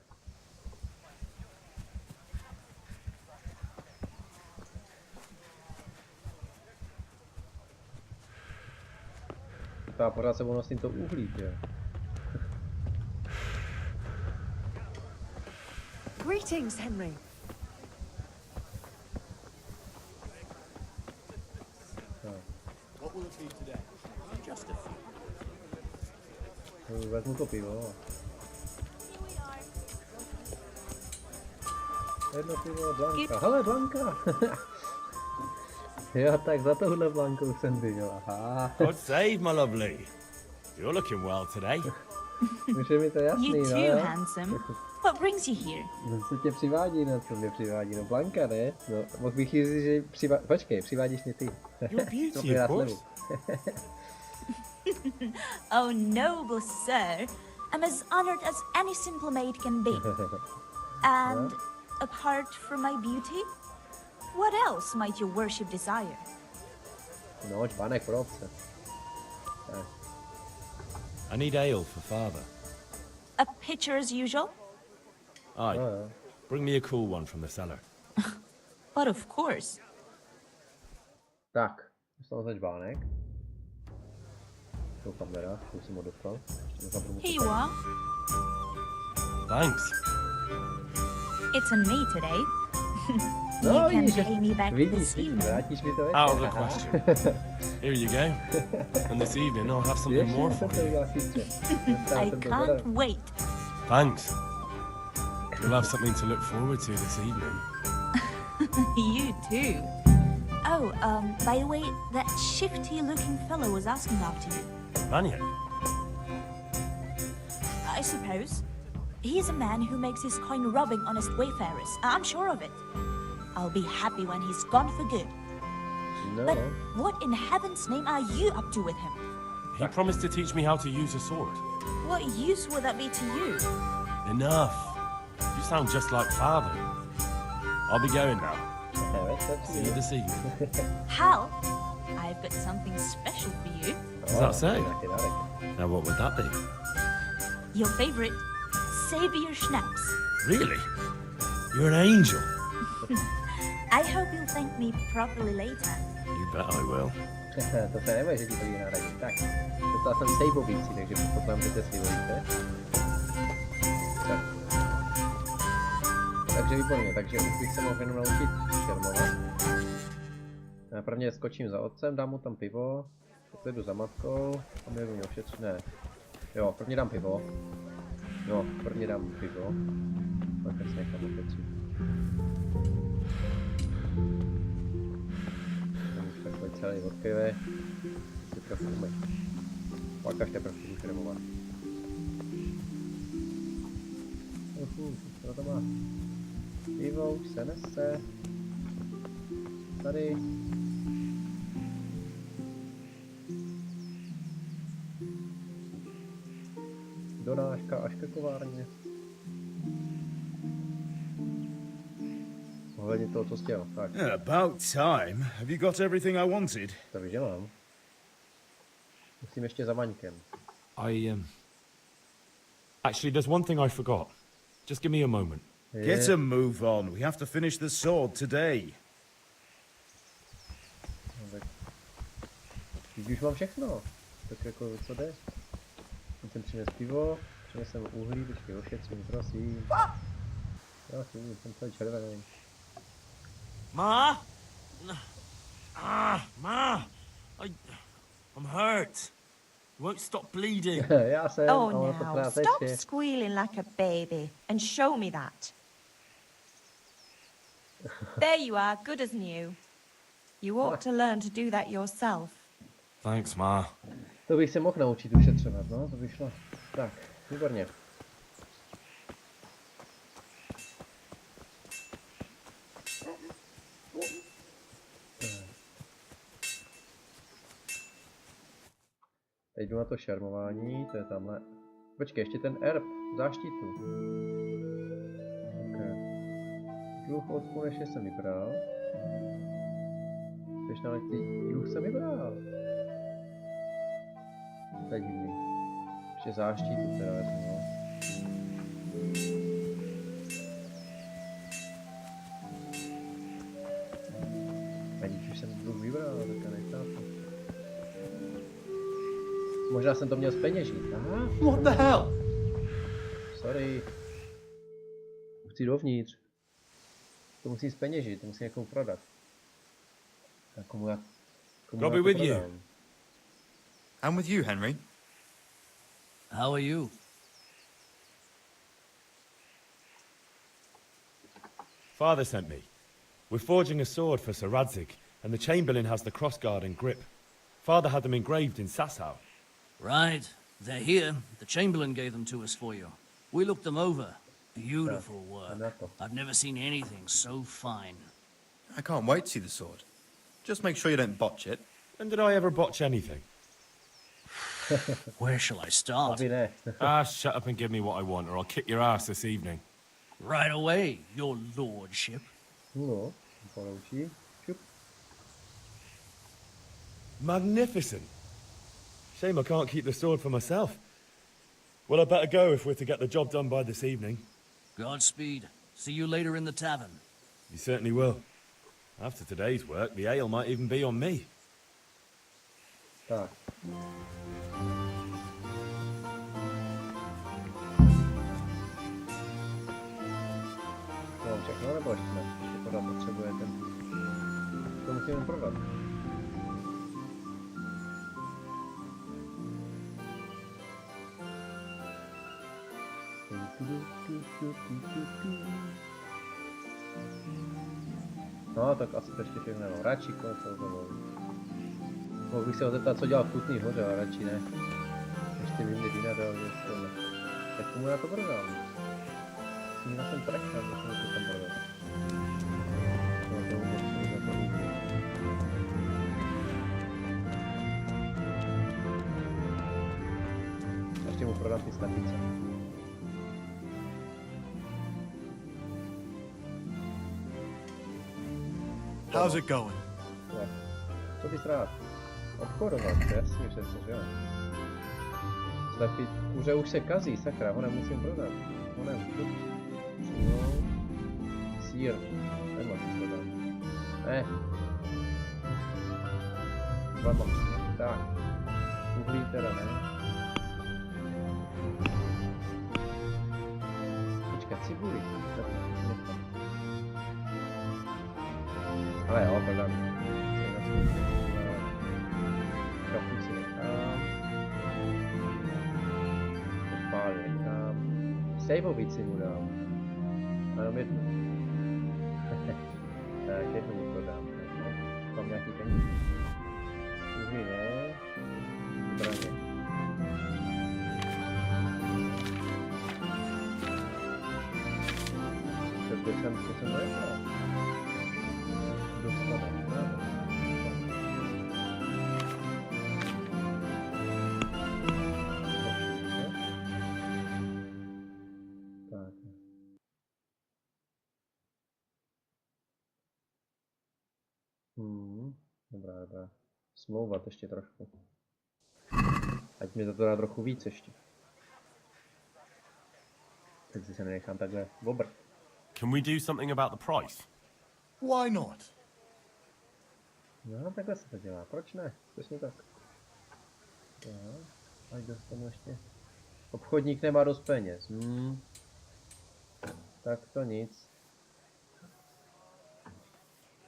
Já pořád sebou nosím to uhlík, jo.
Greetings, Henry.
What will it be today? Just a few.
Vezmu to pivo. Jedno pivo, Blanka. Hele, Blanka! Jo, tak za touhle Blankou jsem byl. Aha.
God save, my lovely. You're looking well today.
Už je mi to jasný,
You
no
too,
jo.
handsome. What brings you here?
No co tě přivádí, no co mě přivádí, no Blanka, ne? No, mohl bych říct, že počkej, přivádíš mě ty.
Your beauty, of course.
Oh, noble sir. I'm as honored as any simple maid can be. And apart from my beauty, what else might your worship desire?
No, čbánek pro ovce. Tak.
I need ale for father.
A pitcher as usual?
Aye.
No, jo.
Bring me a cool one from the cellar.
But of course.
Tak, dostal za čbánek. Doufám teda, že jsem ho dostal.
Here you are.
Thanks.
It's on me today.
No,
You can
vidíš,
pay me back
vidíš,
this evening.
vrátíš mi to večer.
Out of the question. Here you go. And this evening I'll have something more for you.
I can't wait.
Thanks. You'll have something to look forward to this evening.
You too. Oh, by the way, that shifty-looking fellow was asking after you.
Paměť?
I suppose. He's a man who makes his coin robbing honest wayfarers. I'm sure of it. I'll be happy when he's gone for good.
No.
But what in heaven's name are you up to with him?
He promised to teach me how to use a sword.
What use would that be to you?
Enough. You sound just like father. I'll be going now. See you this evening.
Hal, I've got something special for you.
Does that say? Now what would that be?
Your favorite, Savior Schnapps.
Really? You're an angel.
I hope you'll thank me properly later.
You bet I will.
To se nebude, že ti to jiná radí. Tak, dostal jsem sejbobící, takže předpokládám, že to si volíte. Tak. Takže výborně, takže už bych se mohl jenom naučit šermovat. Já prvně skočím za otcem, dám mu tam pivo, poté jdu za matkou, a mi mě ošetřit, ne. Jo, prvně dám pivo. No, prvně dám pivo. Pak se nechám ošetřit. Takový celý vodkové, si trochu umej. Pak až teprve budu šermovat. Co to má? Pivo už se nese. Tady. Donáška až ke kovárně. Ohledně toho, co jsi chtěl. Tak.
About time. Have you got everything I wanted?
To víš, že mám. Musím ještě za Vaňkem.
Actually, there's one thing I forgot. Just give me a moment.
Get a move on. We have to finish the sword today.
No, tak. Už mám všechno. Tak jako co jde? Jsem přines pivo, přinesem uhlí, počkej, ošetřím, prosím. Prosím, jsem celý červený.
Ma? Ma! I'm hurt. You won't stop bleeding.
Já jsem,
Oh,
ale to
now,
teda
stop
teče.
squealing like a baby and show me that. There you are, good as new. You ought to learn to do that yourself.
Thanks, Ma.
To bych se mohl naučit ušetřovat, no, to by šlo. Tak, výborně. Teď jdu na to šarmování, to je tamhle. Počkej, ještě ten erb, záštitu. Okay. Dluh od Kuneše jsem vybral. Když na letí, dluh jsem vybral. To je divný. Ještě záštitu teda vezmu, no. A když už jsem dluh vybral, tak já nechápu. Možná jsem to měl zpeněžit, aha.
What the hell?
Sorry. Chci dovnitř. To musím zpeněžit, to musím někomu prodat. A komu já
I'll be with you.
I'm with you, Henry.
How are you?
Father sent me. We're forging a sword for Sir Radzig, and the Chamberlain has the crossguard and grip. Father had them engraved in Sasau.
Right.
They're here. The Chamberlain gave them to us for you. We looked them over. Beautiful work. I've never seen anything so fine.
I can't wait to see the sword. Just make sure you don't botch it.
And did I ever botch anything?
Where shall I start?
Shut up and give me what I want, or I'll kick your ass this evening.
Right away, your lordship.
Magnificent. Shame I can't keep the sword for myself. Well, I better go if we're to get the job done by this evening.
Godspeed. See you later in the tavern.
You certainly will. After today's work, the ale might even be on me.
Tak. No, všechno nebo ještě ne? Ještě pořád potřebuje ten... To musíme prodat. No, tak asi to ještě všechno nemám. Radši konec toho. Mohl bych se ho zeptat, co dělal v Kutný Hoře, ale radši ne. Ještě vím, kdy vína dal, že tohle. Tak komu já to prodám? Měl jsem trek, tak to jsem to tam prodal. No, to vůbec ne, to vůbec. Ještě mu prodám ty statice.
How's it going?
Co bys rád? Obchodovat, jasně přece, že jo. Slepit, kuře už se kazí, sakra, ho nemusím prodat. Honem, no. Sýr, nemám prodat. Ne. Dva mám, tak. Uhlí teda ne. Počkat, cibuli. Ale jo, prodám. Kapuci nechám. Podpály nechám. Sejvovici mu dám. Jenom jednu. Tak jednu mu prodám. Mám nějaký peníze. Uhlí ne. Zbraně. To jsem nechal. Dostatek. Dobrá. Smlouvat ještě trošku. Ať mi za to dá trochu víc ještě. Teď si se nenechám takhle obrt.
Can we do something about the price?
Why not?
No, takhle se to dělá. Proč ne? Přesně tak. Jo, ať dostanu ještě. Obchodník nemá dost peněz. Tak to nic.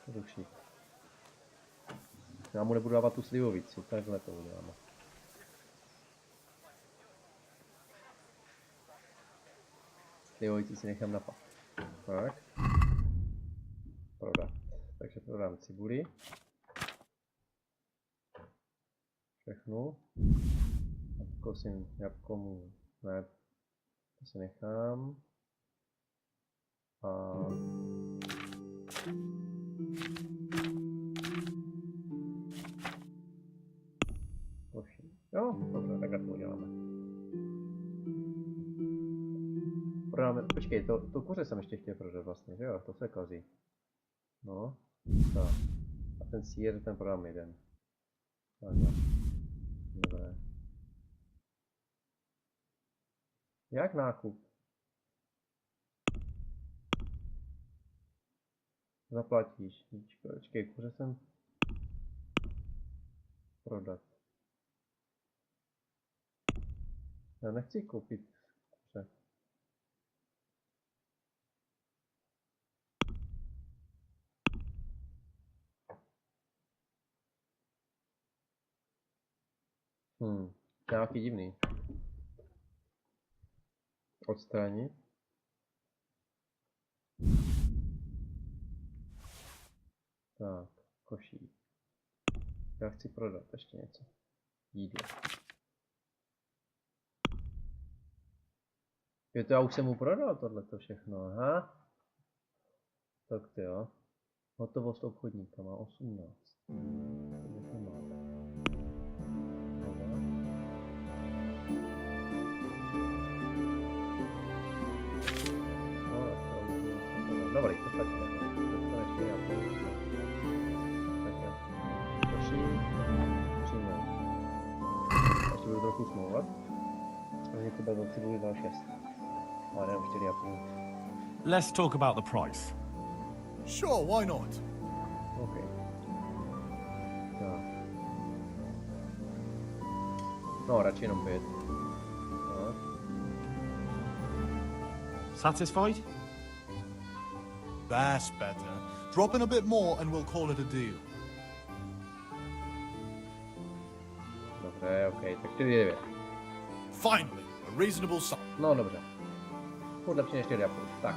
Ručník. Já mu nebudu dávat tu slivovici, takhle to uděláme. Slivovici si nechám na pak. Tak. Prodat. Takže prodám cibuli. Všechno. Kosím jabkomu. Ne. To si nechám. A... Jo, dobře, takhle to uděláme. Prodáme, počkej, to kuře jsem ještě chtěl prodat vlastně, že jo, to se kazí. No, tak. A ten sýr, ten prodáme jeden. Takhle. Dobré. Jak nákup? Zaplatíš. Počkej, kuře jsem prodat. Já nechci koupit kuře. Nějaký divný. Odstranit. Tak, košík. Já chci prodat ještě něco. Jídlo. Jo, to já už jsem mu prodal tohleto všechno, aha. Tak to jo. Hotovost obchodníka má 18. To máme. Dobrý, to stačí. To ještě já použiju. Tak jo. Prosím. Přijmou. Ještě budu trochu smlouvat. A mě třeba za budu dal 6. Ale ne, 4,5.
Let's talk about the price.
Sure, why not?
OK. Tak. No, radši jenom 5. No.
Satisfied?
That's better. Drop in a bit more and we'll call it a deal.
Dobře, OK, tak 4,9.
Finally, a reasonable sum.
No, dobře. Furt lepší než 4,5. Tak.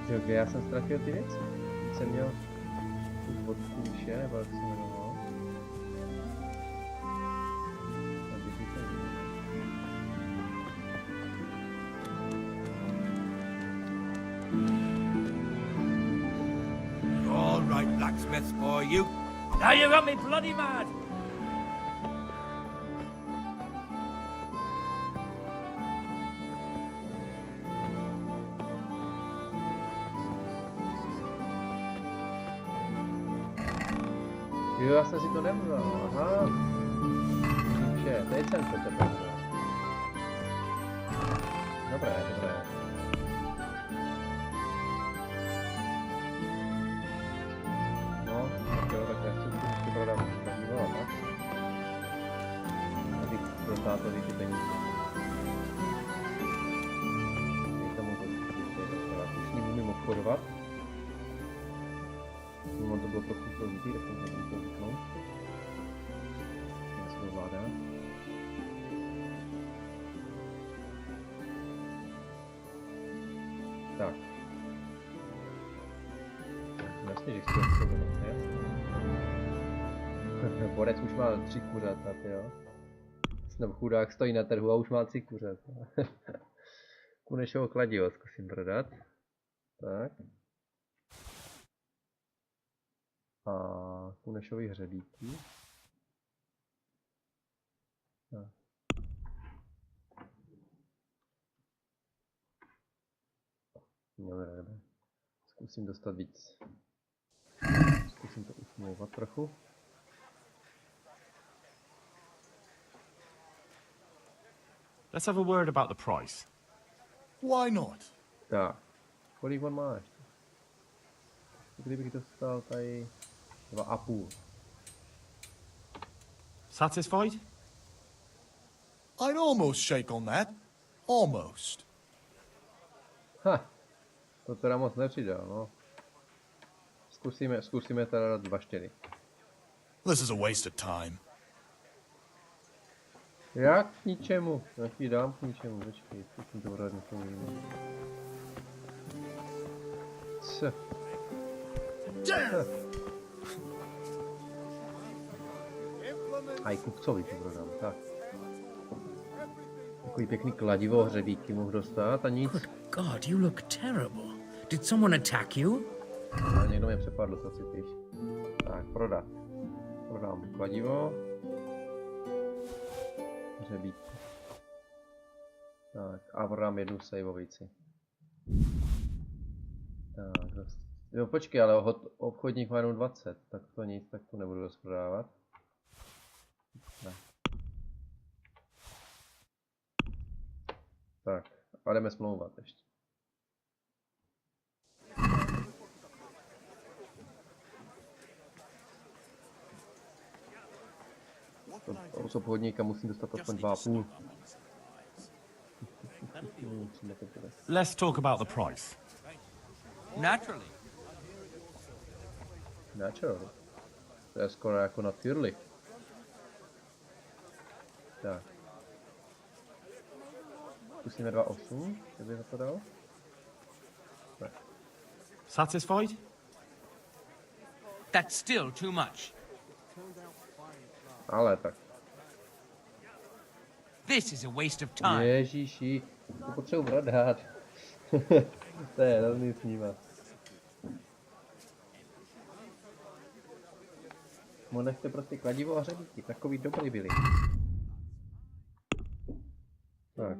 Jo, kde já jsem ztratil ty věci? Teď jsem měl tu od kůše, nebo jak se jmenoval.
All right, blacksmith's boy, you. Now you got me bloody mad.
Jo, já jsem si to nevzal, aha. Takže, teď jsem to teprve vzal. Dobré, dobré. No, tak jo, tak já chci to ještě prodat dívala, tak? Abych dostal tady ty peníze. Dej tomu to ještě dostala. Už s ním umím obchodovat. Mimo to bylo trochu složitý, tak jsem to vypnout. Jak se to zvládá. Tak. Jasně, že chci to vlastně, jasně. Borec už má 3 kuřata, jo. Snad chudák stojí na trhu a už má 3 kuřata. Kunešovo kladivo zkusím prodat. Tak. A kunešový hřebíky. Tak. Dobré. Zkusím dostat víc. Zkusím to usmlouvat trochu.
Let's have a word about the price.
Why not?
Tak. Kolik on máš? Kdybych dostal tady 2,5.
Satisfied?
I'd almost shake on that. Almost.
Ha! To teda moc nepřidal, no. Zkusíme teda dát 2,4.
This is a waste of time.
Jak k ničemu? Já ti dám k ničemu, počkej, zkusím to udělat někomu jinému. Co? A i kupcovi to prodám, tak. Takový pěkný kladivo, hřebíky mohl dostat a nic.
God, you look terrible. Did someone attack you?
A někdo mě přepadl, co si píš. Tak, prodat. Prodám kladivo. Hřebíky. Tak, a prodám jednu sejvovici. Tak, jo, počkej, ale obchodník má jenom 20, tak to nic, tak to nebudu dost prodávat. Ne. Tak, a jdeme smlouvat ještě. To z obchodníka musím dostat aspoň 2,5.
Let's talk about the price.
Naturally.
Naturally. To je skoro jako naturally. Tak. Zkusíme 2,8, jak by to dalo? Tak.
Satisfied?
That's still too much.
Ale tak.
This is a waste of time.
Ježíši, to potřebuji prodat. To je hrozný snímat. Mu nechte prostě kladivo a hřebíky, takový dobrý byli. Tak,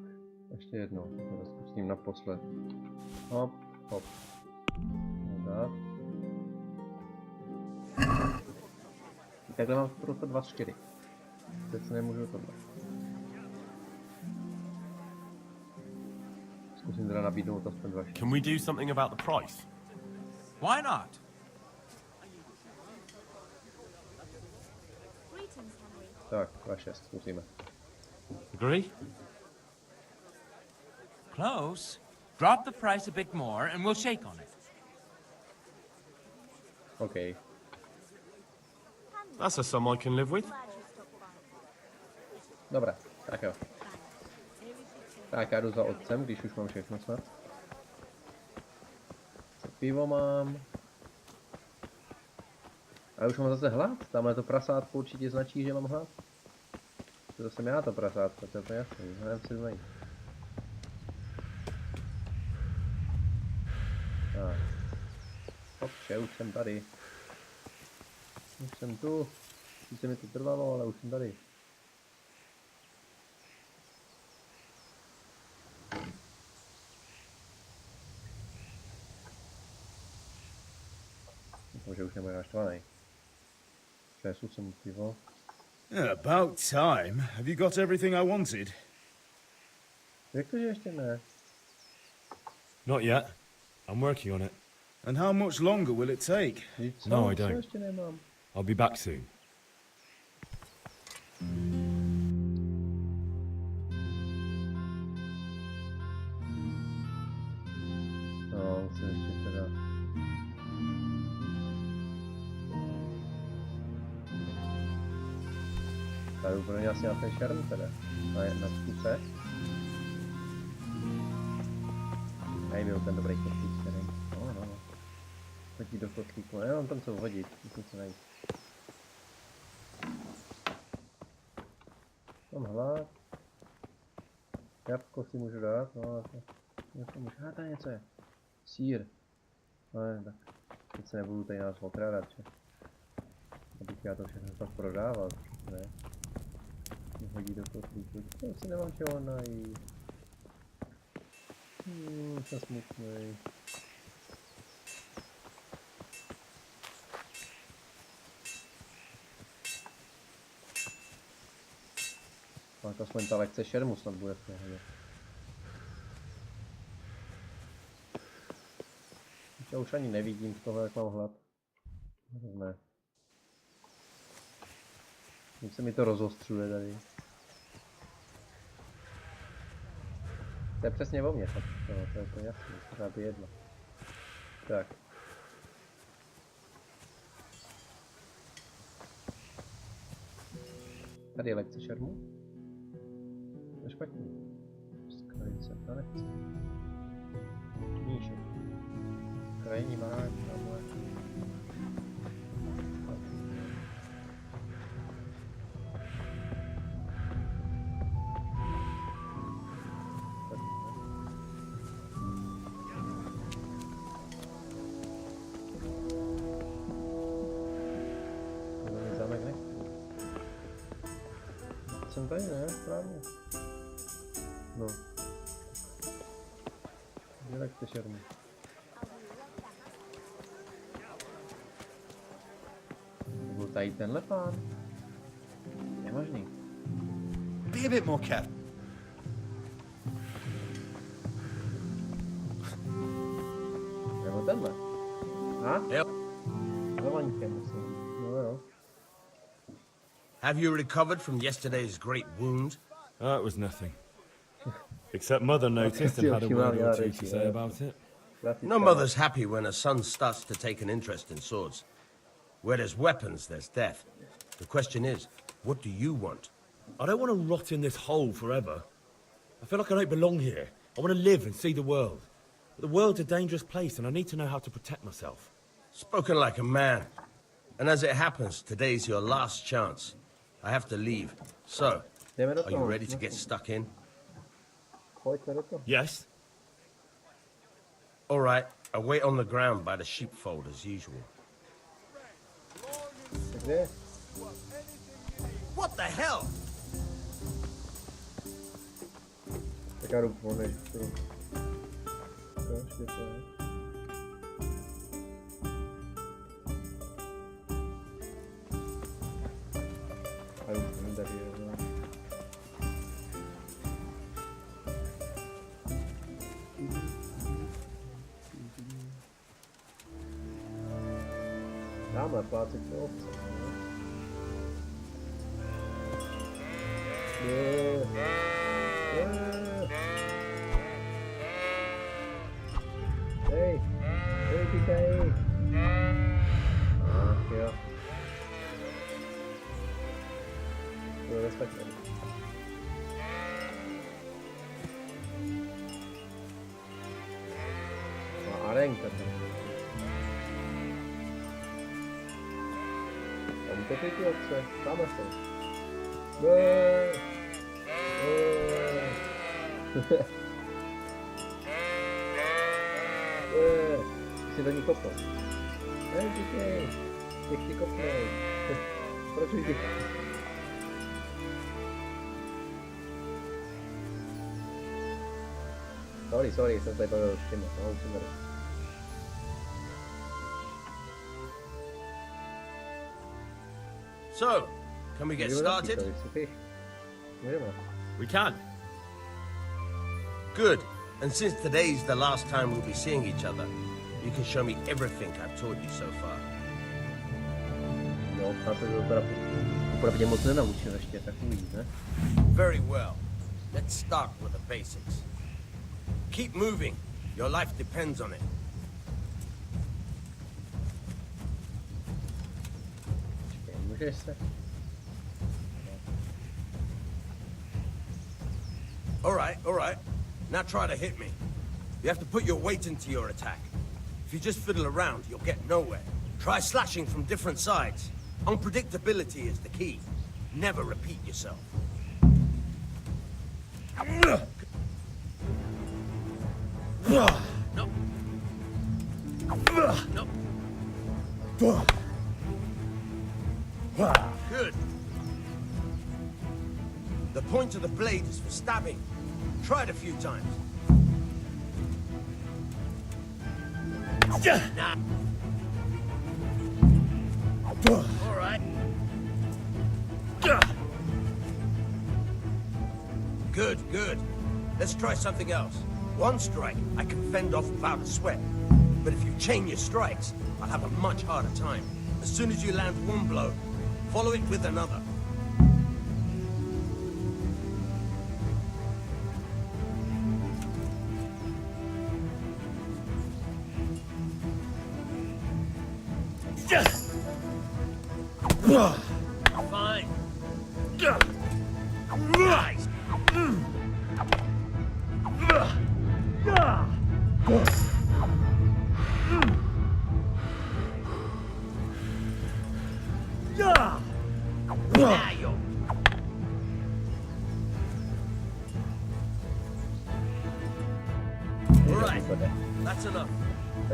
ještě jednou, to zkusím naposled. Hop, hop. Tak. Takhle mám prostě 24. Teď se nemůžu tohle. Zkusím teda nabídnout aspoň 24.
Can we do something about the price?
Why not?
Tak, 26, zkusíme.
Agree?
Close. Drop the price a bit more and we'll shake on it.
OK.
That's a sum I can live with.
Dobré, tak jo. Tak já jdu za otcem, když už mám všechno snad. Pivo mám. A už mám zase hlad. Tamhle to prasátko určitě značí, že mám hlad. To jsem já to prasátko, to je to jasný. Hned si znají. Tak. Dobře, už jsem tady. Už jsem tu. Sice mi to trvalo, ale už jsem tady. Že už nebude naštvaný. Přesu jsem pivo.
About time. Have you got everything I wanted?
Jak to, že ještě ne?
Not yet. I'm working on it.
And how much longer will it take?
No, I don't.
Ještě nemám.
I'll be back soon.
No, musím ještě teda... Tady úplně asi na ten šarm teda. Na zkuse. Nejbyl ten dobrý kotlík tady. No. Chodí do kotlíku, nemám tam co vhodit, musím se najít. Mám hlad. Jabko si můžu dát, no ale to můžu. Tady něco je. Sýr. No ne, tak. Teď se nebudu tady nás okrádat, že? Abych já to všechno pak prodával, ne? Hodí do kotlíku. To si nemám čeho najít. Jsem smutný. Tak aspoň ta lekce šermu snad bude v pohodě. Já už ani nevidím z toho, jak mám hlad. Ne. Teď se mi to rozostřuje tady. To je přesně o mně, tak to je jasný, pořád je jedno. Tak. Tady je lekce šermu. To je špatný. Skrajnice, to nechci. Knížek. Krajní máč, tamhle. Jsem tady, ne? Správně. No. Kde lekce šermu? Byl tady tenhle pán? Nemožný.
Be a bit more careful.
Nebo tenhle? A?
Yep.
Za vaňkem musím. No jo.
Have you recovered from yesterday's great wound?
It was nothing. Except Mother noticed and had a word or two to say about it.
No mother's happy when a son starts to take an interest in swords. Where there's weapons, there's death. The question is, what do you want?
I don't want to rot in this hole forever. I feel like I don't belong here. I want to live and see the world. But the world's a dangerous place and I need to know how to protect myself.
Spoken like a man. And as it happens, today's your last chance. I have to leave. So,
Jdeme do
Are you
toho.
ready to get stuck in?
Pojďme do toho.
Yes?
All right, I'll wait on the ground by the sheepfold as usual.
Kde je?
What the hell?
Tak já jdu po než to. Ještě to je. A už jsem tady je. Tamhle plácek to ovce. Hej, utíkej. Ach jo. To je takhle. No arenka tam. Tam to ty ovce, tamhle jsou. Si do ní kopl. Hej, díkej. Jak ti kopnej. Proč jdi? Sorry, jsem tady bavil s těmi. No, už jsem tady.
So, can we get started?
We can.
Good. And since today's the last time we'll be seeing each other, you can show me everything I've taught you so far.
No, já se to teda popravdě moc nenaučil ještě, tak uvidíš, ne?
Very well. Let's start with the basics. Keep moving. Your life depends on it.
Můžeš se?
All right. Now try to hit me. You have to put your weight into your attack. If you just fiddle around, you'll get nowhere. Try slashing from different sides. Unpredictability is the key. Never repeat yourself. No. Good. The point of the blade is for stabbing. Try it a few times. Nah. All right. Good. Let's try something else. One strike, I can fend off without a sweat. But if you chain your strikes, I'll have a much harder time. As soon as you land one blow, follow it with another. Fine. Nice. Now you're... All right, that's enough. I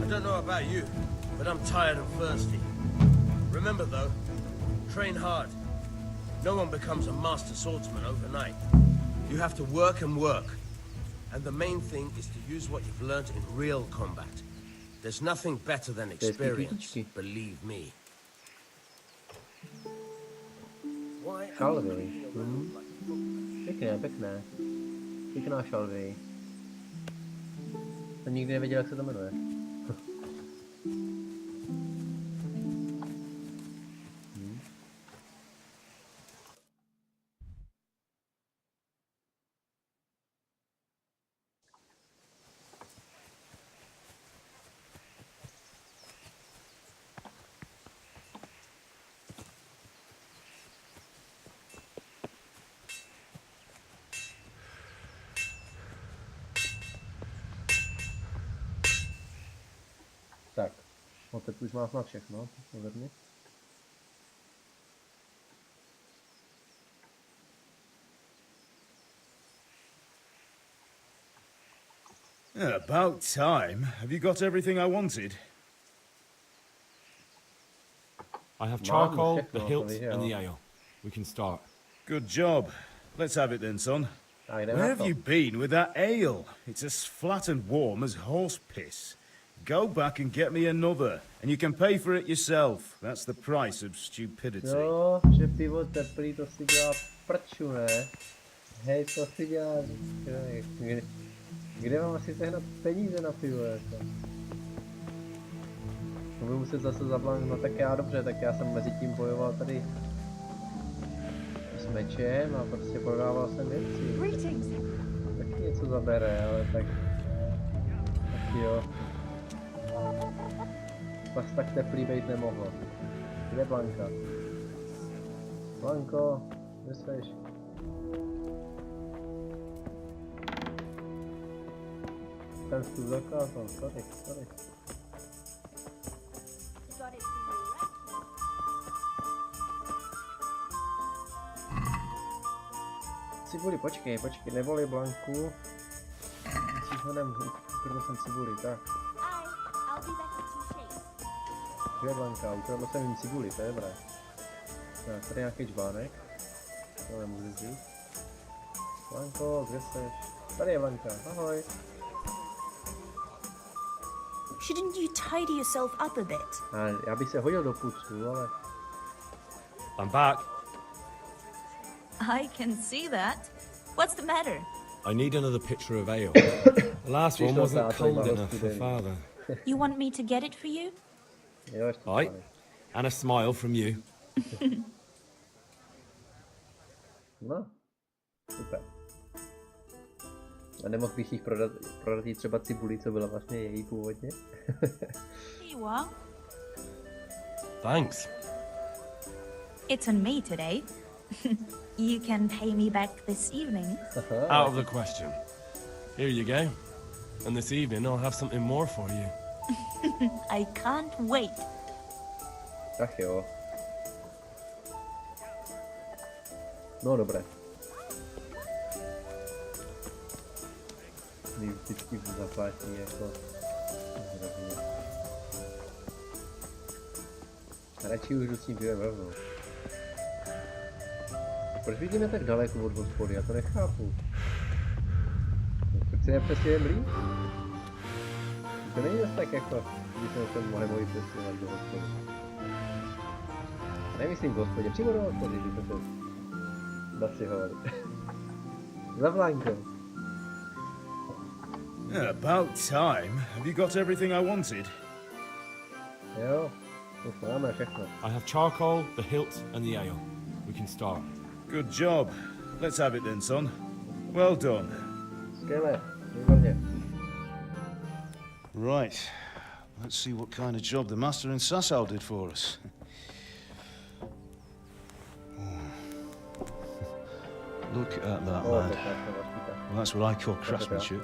don't know about you, but I'm tired and thirsty. Remember though, train hard. No one becomes a master swordsman overnight. You have to work and work. And the main thing is to use what you've learned in real combat. There's nothing better than experience, believe me.
Šalvy. Pěkné. Pěkná šalvy. Jsem nikdy nevěděl, jak se to jmenuje. Tak, no teď už má snad všechno, ode mě.
About time. Have you got everything I wanted?
I have charcoal, the hilt, and the ale. We can start.
Good job. Let's have it then, son. Where have you been with that ale? It's as flat and warm as horse piss. Go back and get me another, and you can pay for it yourself. That's the price of stupidity.
Jo, že pivo teplý, to si dělá prču, ne? Hej, to si dělá... Kde mám asi sehnat peníze na pivo, jako? Budu muset zase zabláznit, no tak já dobře, tak já jsem mezi tím bojoval tady s mečem a prostě prodával jsem věci. Taky něco zabere, ale tak jo. Pas tak teplý být nemohlo. Kde Blanka? Blanko, kde seš? Ten vstup zakázal, sorry. Cibuli, počkej, nevolej Blanku. Ukradl jsem cibuli, tak. Kde Blanka? Ukradl jsem jim cibuli, to je dobré. Tak, tady nějaký čbánek. To nemůžu říct. Blanko, kde seš? Tady je Blanka, ahoj.
Shouldn't you tidy yourself up a bit?
Já bych se hodil do pucu, ale...
I'm back.
I can see that. What's the matter?
I need another pitcher of ale. The last one wasn't cold enough for Father.
You want me to get it for you?
Aye, and a smile from you.
No, super. A nemohl bych jich prodat jí třeba cibuli, co byla vlastně její původně?
Here you are.
Thanks.
It's on me today. You can pay me back this evening.
Out of the question. Here you go. And this evening I'll have something more for you.
I can't wait.
Tak jo. No dobré. Mi vždycky zaplatí jako hrozně. Radši už jdu s tím pivem rovnou. Proč vidíme tak daleko od hospody? Já to nechápu. Proč si nepřestěhujeme blíž? To není dost tak jako, když jsme se mohli přestěhovat do hospody. Nemyslím v hospodě, přímo do hospody, když jsme se nastěhovali. Za Blankou.
About time. Have you got everything I wanted?
Jo, už máme všechno.
I have charcoal, the hilt, and the ale. We can start.
Good job. Let's have it then, son. Well done.
Skvěle, výborně.
Right. Let's see what kind of job the master in Sasau did for us. Look at that, lad. Well, that's what I call craftsmanship.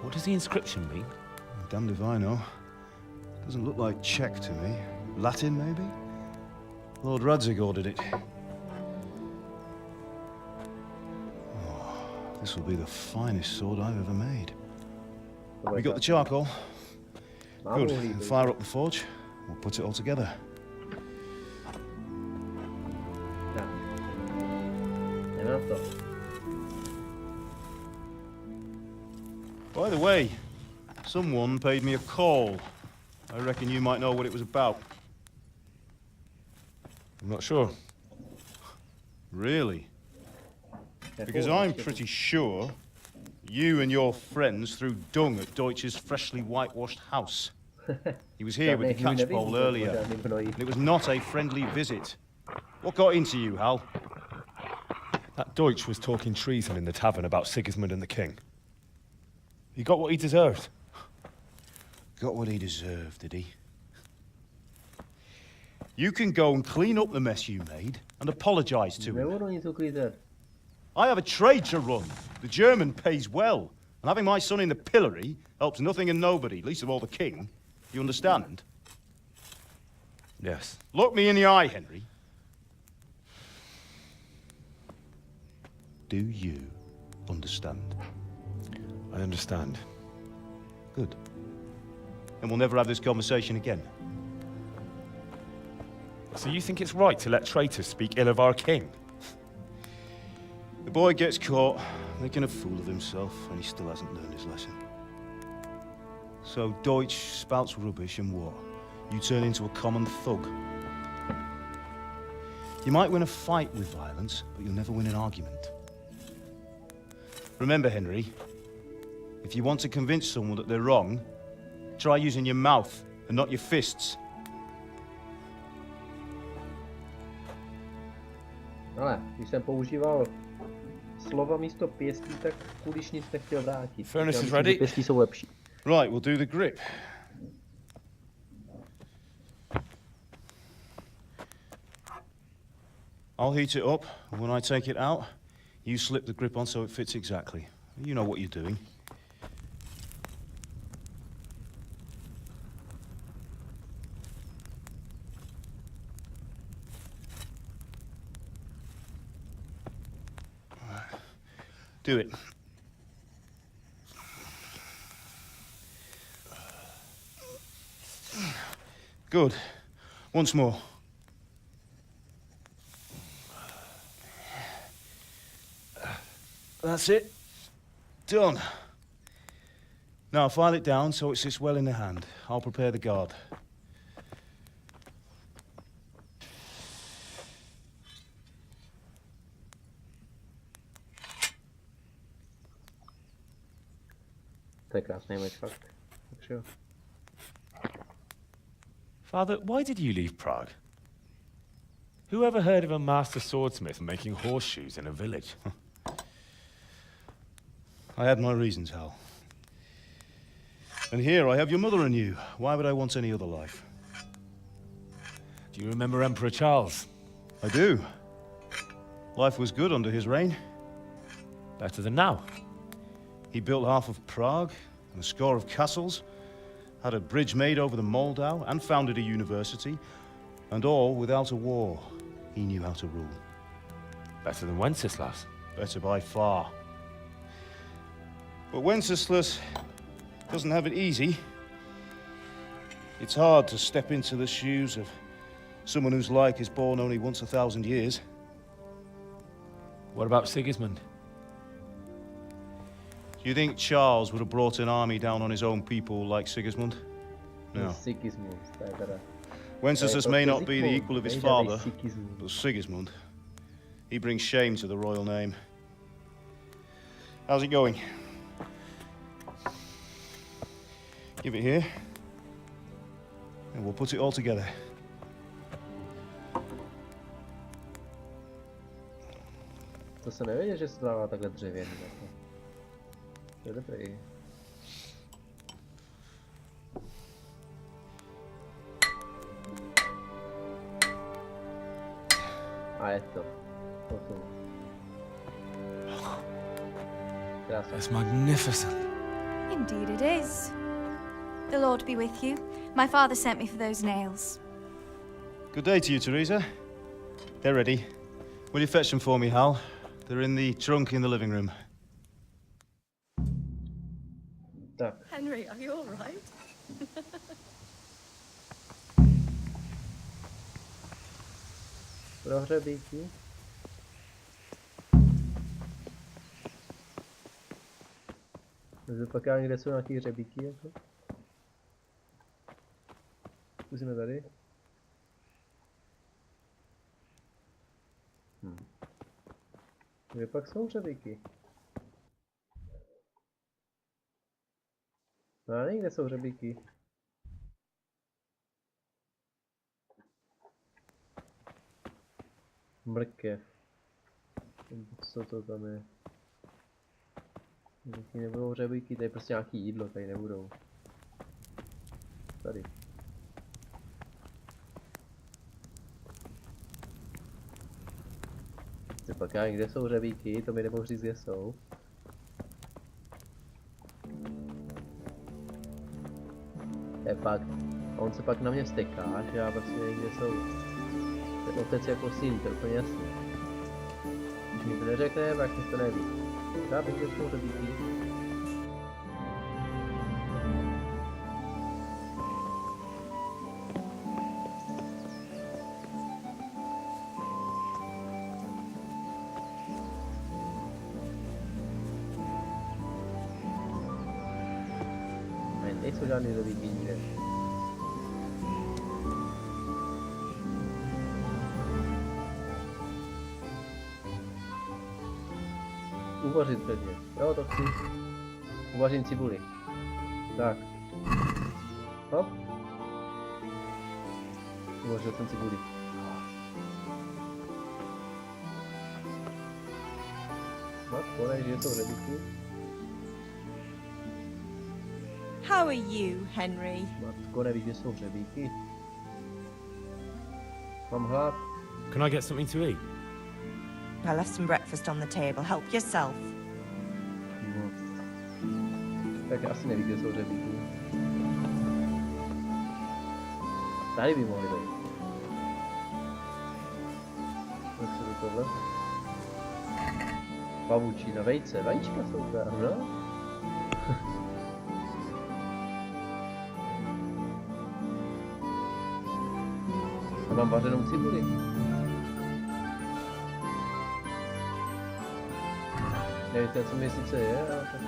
What does the inscription mean?
Damned if I know. Doesn't look like Czech to me. Latin, maybe? Lord Radzig ordered it. Oh, this will be the finest sword I've ever made. We got the charcoal. Good. Fire up the forge. We'll put it all together. By the way, someone paid me a call. I reckon you might know what it was about.
I'm not sure.
Really? Because I'm pretty sure you and your friends threw dung at Deutsch's freshly whitewashed house. He was here with the catchpole earlier. It was not a friendly visit. What got into you, Hal?
That Deutsch was talking treason in the tavern about Sigismund and the king. He got what he deserved.
Got what he deserved, did he? You can go and clean up the mess you made and apologize to him. I have a trade to run. The German pays well. And having my son in the pillory helps nothing and nobody, least of all the king. You understand?
Yes.
Look me in the eye, Henry. Do you understand?
I understand.
Good. And we'll never have this conversation again.
So you think it's right to let traitors speak ill of our king?
The boy gets caught, making a fool of himself, and he still hasn't learned his lesson. So Deutsch spouts rubbish, and what? You turn into a common thug. You might win a fight with violence, but you'll never win an argument. Remember, Henry, if you want to convince someone that they're wrong, try using your mouth and not your fists.
Ale když jsem používal slova místo pěstí, tak kuliš nic nechtěl vrátit.
Furnace is ready.
Pěstí jsou lepší.
Right, we'll do the grip. I'll heat it up, and when I take it out, you slip the grip on so it fits exactly. You know what you're doing. Do it. Good. Once more. That's it. Done. Now file it down so it sits well in the hand. I'll prepare the guard.
To je krásný meč, fakt.
Father, why did you leave Prague? Who ever heard of a master swordsmith making horseshoes in a village?
I had my reasons, Hal. And here I have your mother and you. Why would I want any other life?
Do you remember Emperor Charles?
I do. Life was good under his reign.
Better than now.
He built half of Prague and a score of castles, had a bridge made over the Moldau, and founded a university, and all without a war. He knew how to rule.
Better than Wenceslas.
Better by far. But Wenceslas doesn't have it easy. It's hard to step into the shoes of someone whose like is born only once 1,000 years.
What about Sigismund?
Do you think Charles would have brought an army down on his own people like Sigismund? No.
Sigismund,
Wenceslas may not be the equal of his father, but Sigismund, he brings shame to the royal name. How's it going? Give it here, and we'll put it all together.
To jsem nevěděl, že se to dává takhle dřevěný. To je dobrý. A je to.
That's magnificent.
Indeed it is. The Lord be with you. My father sent me for those nails.
Good day to you, Teresa. They're ready. Will you fetch them for me, Hal? They're in the trunk in the living room.
Henry, are you all right?
Pro hřebíky. Zopakování, kde jsou nějaký hřebíky, jako? Zkusíme tady. Kde pak jsou hřebíky? No a někde jsou hřebíky. Mrkev. Co to tam je? Tady nebudou hřebíky, tady prostě nějaký jídlo, tady nebudou. Tady. Pak já, kde jsou hřebíky, to mi nemohu říct, kde jsou. Je pak, on se pak na mě steká, že já vlastně nevím, kde jsou. Ten otec jako syn, to je úplně jasný. Když mi to neřekne, tak mi to neví. Já bych, kde jsou hřebíky. Nejsou žádný řebíky nikde. Uvařit předmět. Jo, to chci. Uvařím cibuli. Tak. Hop. Uvařil jsem cibuli. Matko, ne, že jsou řebíky.
How are you, Henry?
Matko, nevíš, že jsou řebíky. Mám hlad.
Can I get something to eat?
I left some breakfast on the table. Help yourself.
No. Tak asi nevíš, že jsou řebíky. Tady by mohli být. Tak se do tohle. Pavučina, vejce, vajíčka jsou tam, no? A mám vařenou cibuli. Nevíte, co mi sice je, ale tak...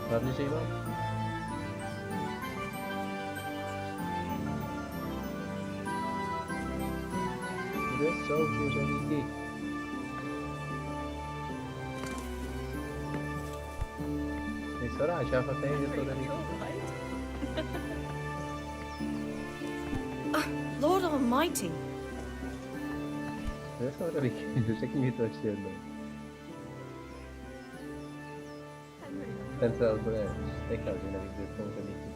Hlavně, že ji mám. Kde jsou ty řebíky? Nejsou rád, já fakt nevím, kde jsou řebíky.
Lord Almighty.
Kde jsou řebíky? Řekni mi to ještě jednou. Ten se ale bude nechal, že neví, kde jsou řebíky.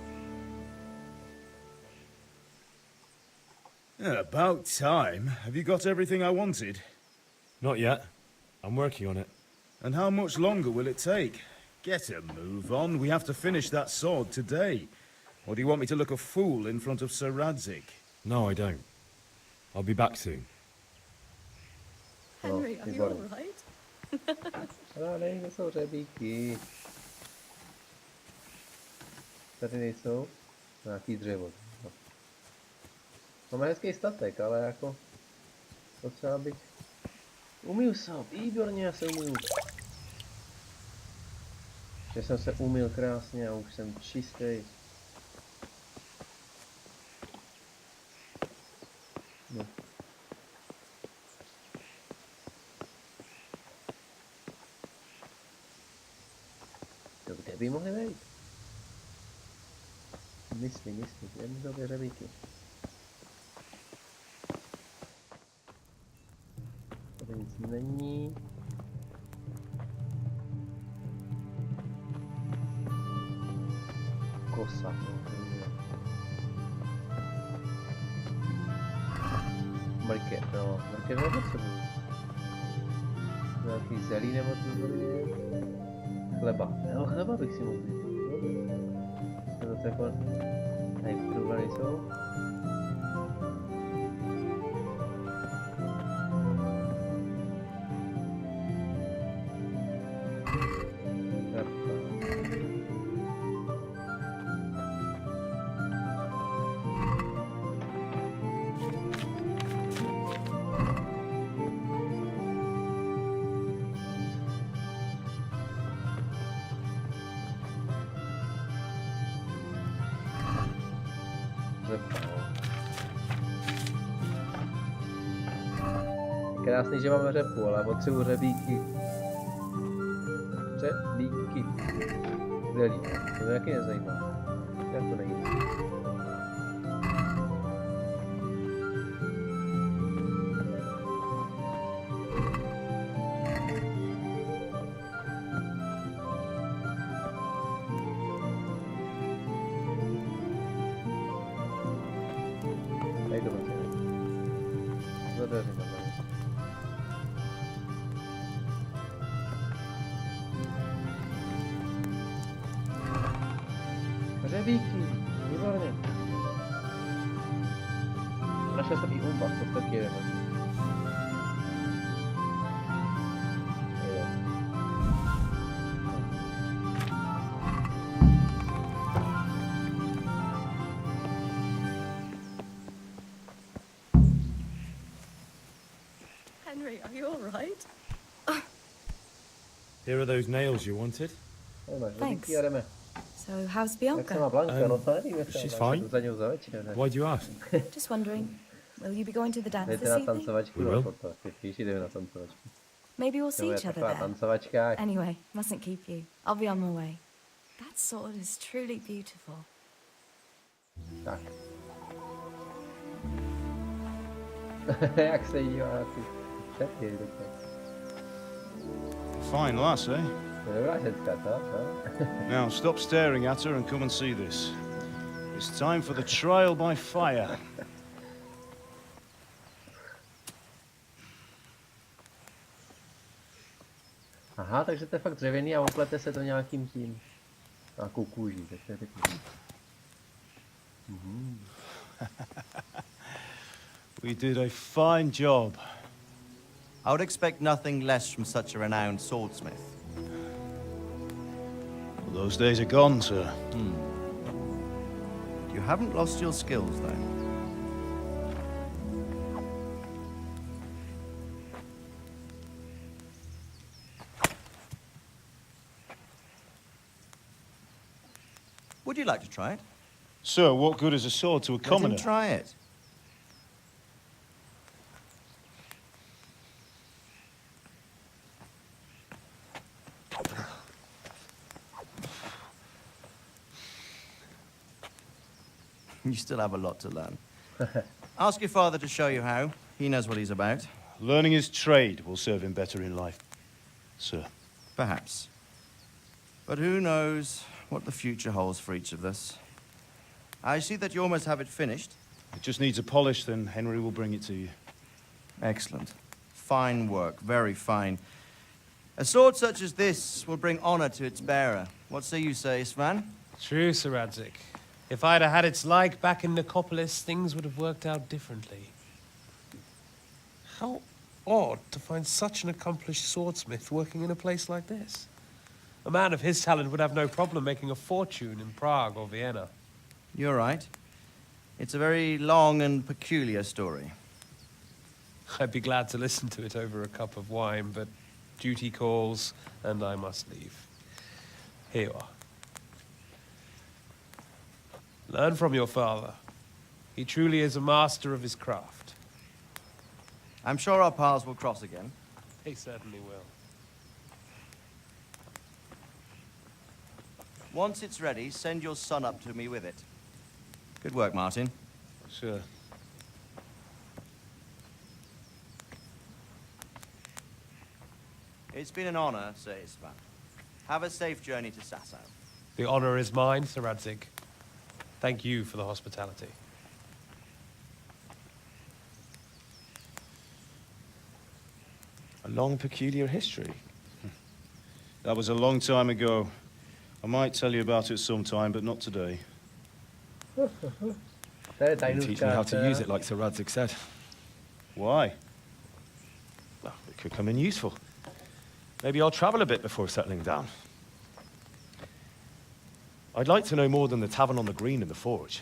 About time. Have you got everything I wanted?
Not yet. I'm working on it.
And how much longer will it take? Get a move on. We have to finish that sword today. Or do you want me to look a fool in front of Sir Radzig?
No, I don't. I'll be back soon.
Henry, are you alright?
Ale nejde, jsou řebíky. Tady nejsou. Nějaký dřevo. No. Máme hezký statek, ale jako... Potřeba bych... Umyl se, výborně, já se umyl. Že jsem se umyl krásně a už jsem čistý. No. To kde by mohli vejít? Myslím, jen době řebíky. Tady nic není. Kosa. Mrkev, no, mrkev nepotřebuji. Nějaký zelí nebo ty chleba. No, chleba bych si mohl vzít. To zase jako... Tady průvary jsou. Krásný, že máme řepu, ale potřebuji řebíky. Řebíky. Zelí. To mě taky nezajímá. Jak to nejde. Tady to vlastně nejde. Zadařím to. Řebíky, výborně. Našel jsem i umba, to taky je.
Henry, are you alright?
Here are those nails you wanted.
Thanks. So how's Bianca?
She's fine. Why do you ask?
Just wondering, will you be going to the dance this evening?
We will.
Maybe we'll see each other there. Anyway, mustn't keep you. I'll be on my way. That sword is truly beautiful.
Tak. Jak se dívá na ty čepy,
Fine lass, eh?
Dobrá ženská, to?
Now stop staring at her and come and see this. It's time for the trial by fire.
Aha, takže to je fakt dřevěný a oplete se to nějakým tím. Nějakou kůží, tak to je pěkný.
We did a fine job.
I would expect nothing less from such a renowned swordsmith.
Well, those days are gone, sir.
You haven't lost your skills, though. Would you like to try it?
Sir, what good is a sword to a commoner?
Let him try it. You still have a lot to learn. Ask your father to show you how. He knows what he's about.
Learning his trade will serve him better in life, sir.
Perhaps. But who knows what the future holds for each of us. I see that you almost have it finished.
It just needs a polish, then Henry will bring it to you.
Excellent. Fine work, very fine. A sword such as this will bring honor to its bearer. What say you, Svan?
True, Sir Radzik. If I'd have had its like back in Nicopolis, things would have worked out differently. How odd to find such an accomplished swordsmith working in a place like this. A man of his talent would have no problem making a fortune in Prague or Vienna.
You're right. It's a very long and peculiar story.
I'd be glad to listen to it over a cup of wine, but duty calls, and I must leave. Here you are. Learn from your father. He truly is a master of his craft.
I'm sure our paths will cross again.
They certainly will.
Once it's ready, send your son up to me with it. Good work, Martin.
Sure.
It's been an honor, Sir Isvan. Have a safe journey to Sasau.
The honor is mine, Sir Radzik. Thank you for the hospitality.
A long, peculiar history.
That was a long time ago. I might tell you about it sometime, but not today.
Teach me how to use it, like Sir Radzik said.
Why?
Well, it could come in useful. Maybe I'll travel a bit before settling down. I'd like to know more than the tavern on the green and the forge.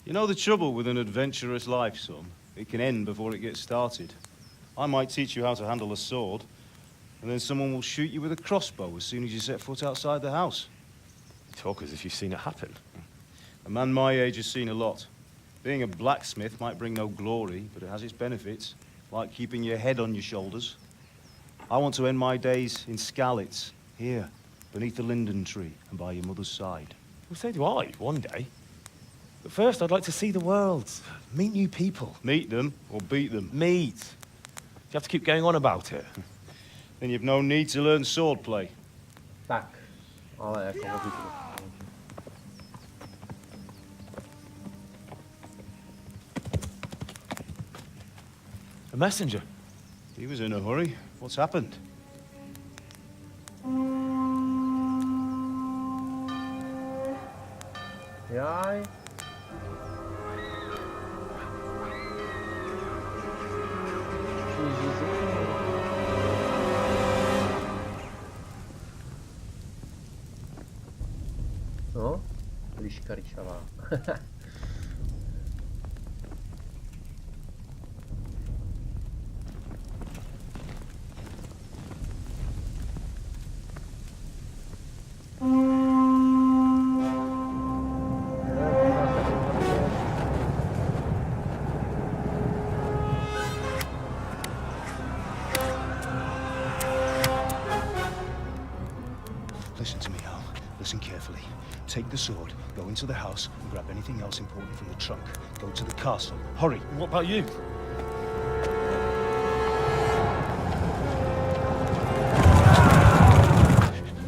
You know the trouble with an adventurous life, son? It can end before it gets started. I might teach you how to handle a sword, and then someone will shoot you with a crossbow as soon as you set foot outside the house.
You talk as if you've seen it happen.
A man my age has seen a lot. Being a blacksmith might bring no glory, but it has its benefits, like keeping your head on your shoulders. I want to end my days in Skalitz, here, beneath the linden tree and by your mother's side.
Well, so do I, one day. But first, I'd like to see the world, meet new people.
Meet them or beat them?
Meet. You have to keep going on about it.
Then you've no need to learn swordplay.
Tak, ale jako obvykle.
A messenger.
He was in a hurry. What's happened?
Jaj. No, liška ryšavá.
take the sword, go into the house, and grab anything else important from the trunk. Go to the castle. Hurry.
What about you?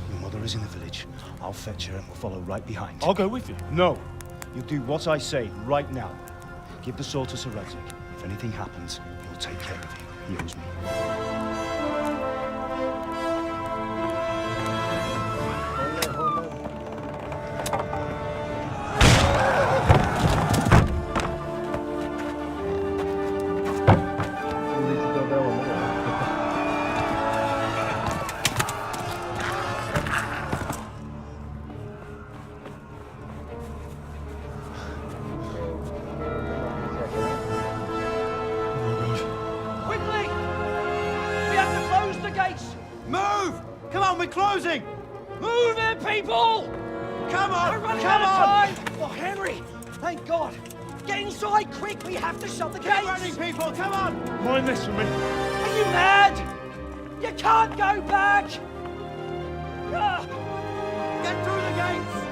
Your mother is in the village. I'll fetch her and we'll follow right behind.
I'll go with you.
No. You'll do what I say right now. Give the sword to Sir Radzik. If anything happens, he'll take care of you. He owes me.
Closing! Move it, people! Come on! We're running out of time! Oh, Henry! Thank God! Get inside, quick! We have to shut the gates! Get running, people! Come on!
Mind this for me.
Are you mad? You can't go back! Get through the gates!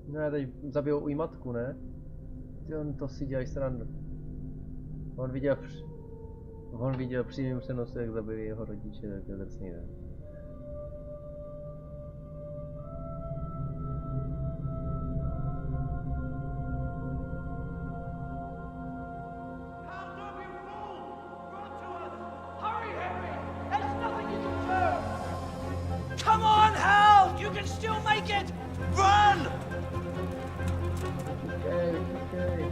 No já teď zabijou i matku, ne? Ty on to si dělají srandu. On viděl přímým přenosu, jak zabili jeho rodiče, tak to je drsný, ne?
Come on, Hal! You can still make it! Run!
Okay.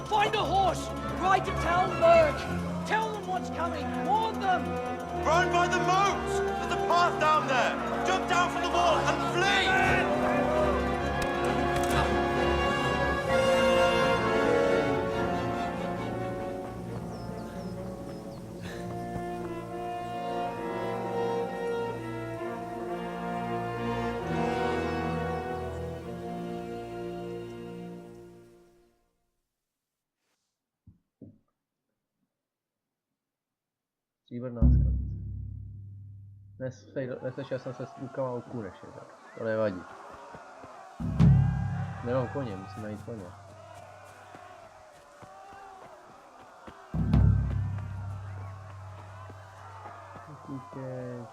Find a horse! Ride to Talmberg! Tell them what's coming! Warn them!
Run by the moat! There's a path down there! Jump down from the wall and flee!
Stříbrná skalice. Neslyšel jsem se s rukama u kůneše, tak to nevadí. Nemám koně, musím najít koně. Tíke.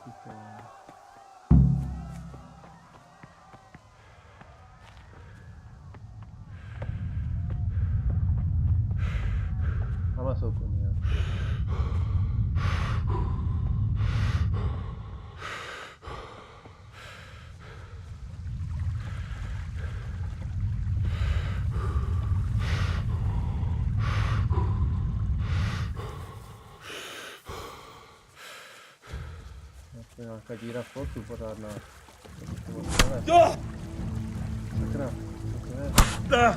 Tam jsou koně, jo. To je nějaká díra v plotu pořádná. Sakra, co to je?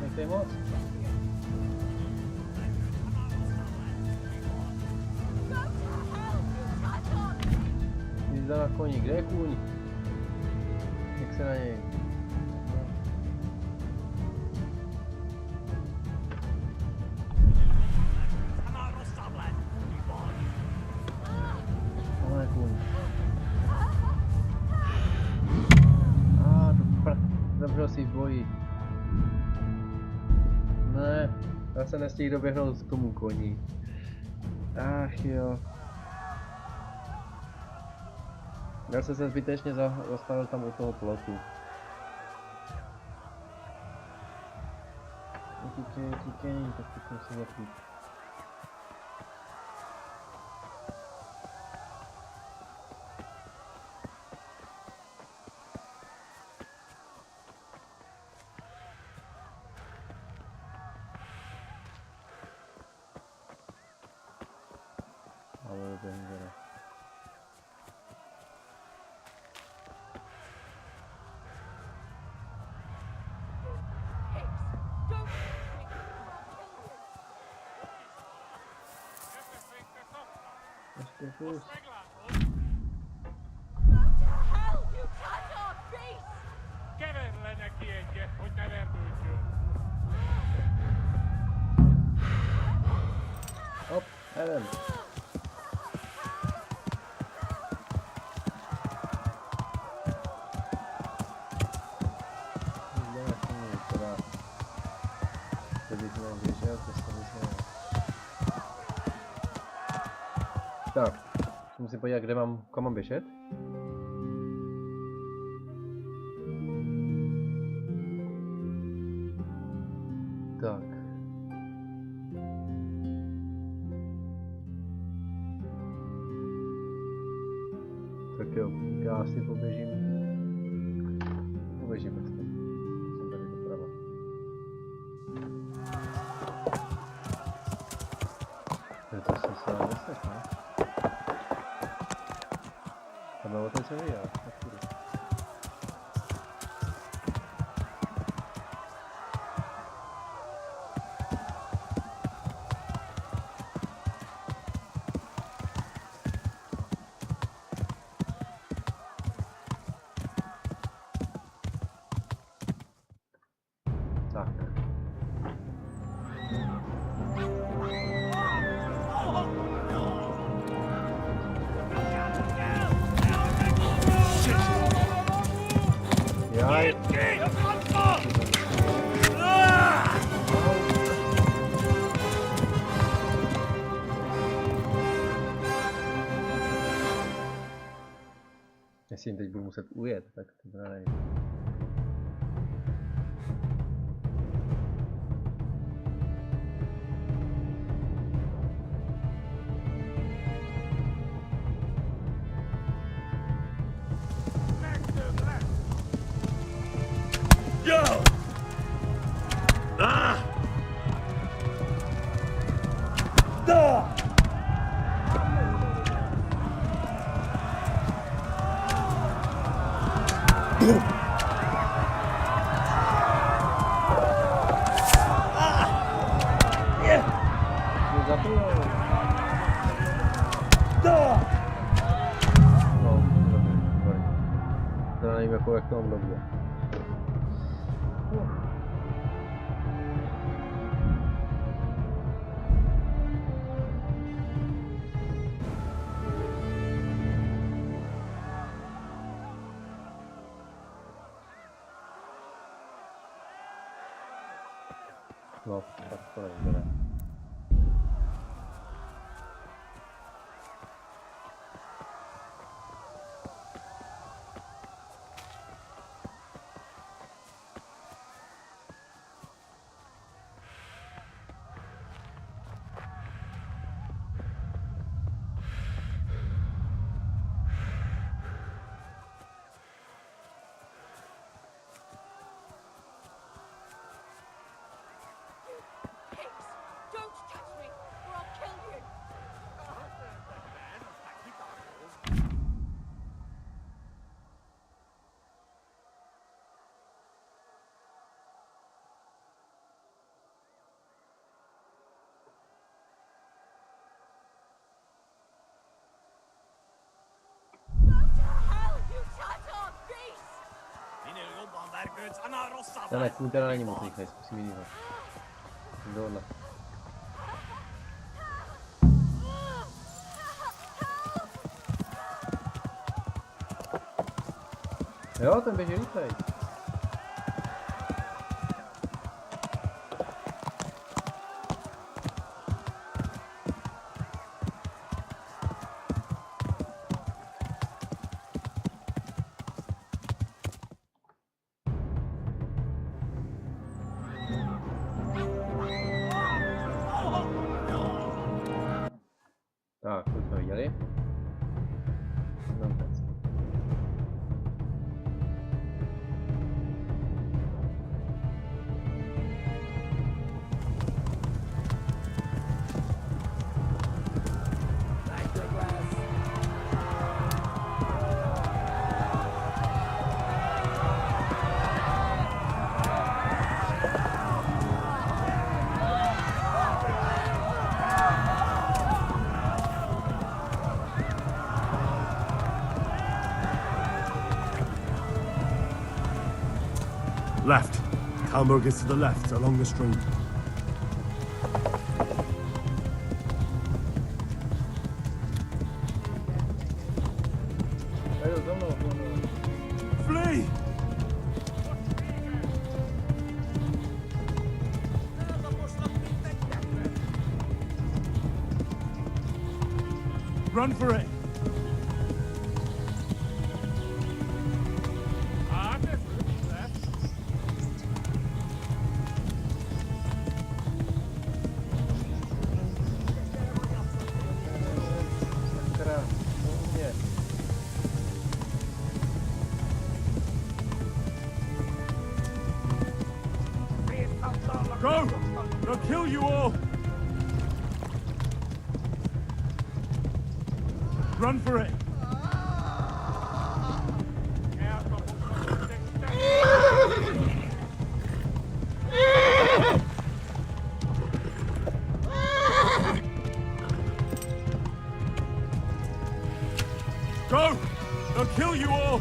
Nechte moc. Jízda na koni, kde je kůň? Jak se na něj? asi v boji. Ne, já se nestihl doběhnout k tomu koni. Ach jo. Já jsem se zbytečně zastavil tam u toho plotu. Utíkej, tak teď musím zapít. Ale dobře. Kus. Hop, Ellen. Tak, musím podívat, kam mám běžet. Tak. Tak jo, já asi poběžím vlastně. Jsem tady doprava. To se stalo 10, ne? Tam bylo otevřený, já. Tak. Jaj. Jestli jim teď budu muset ujet, tak to nejde. Jak to mám dobře. No, tak to nebude. Ne, kůň teda není moc rychlej, zkusím jinýho. Dohodle. Jo, ten běží rychlej. tady. No,
Left. Kalmberg is to the left, along the stream.
Flee! Run for it! Go! They'll kill you all! Run for it! Go! They'll kill you all!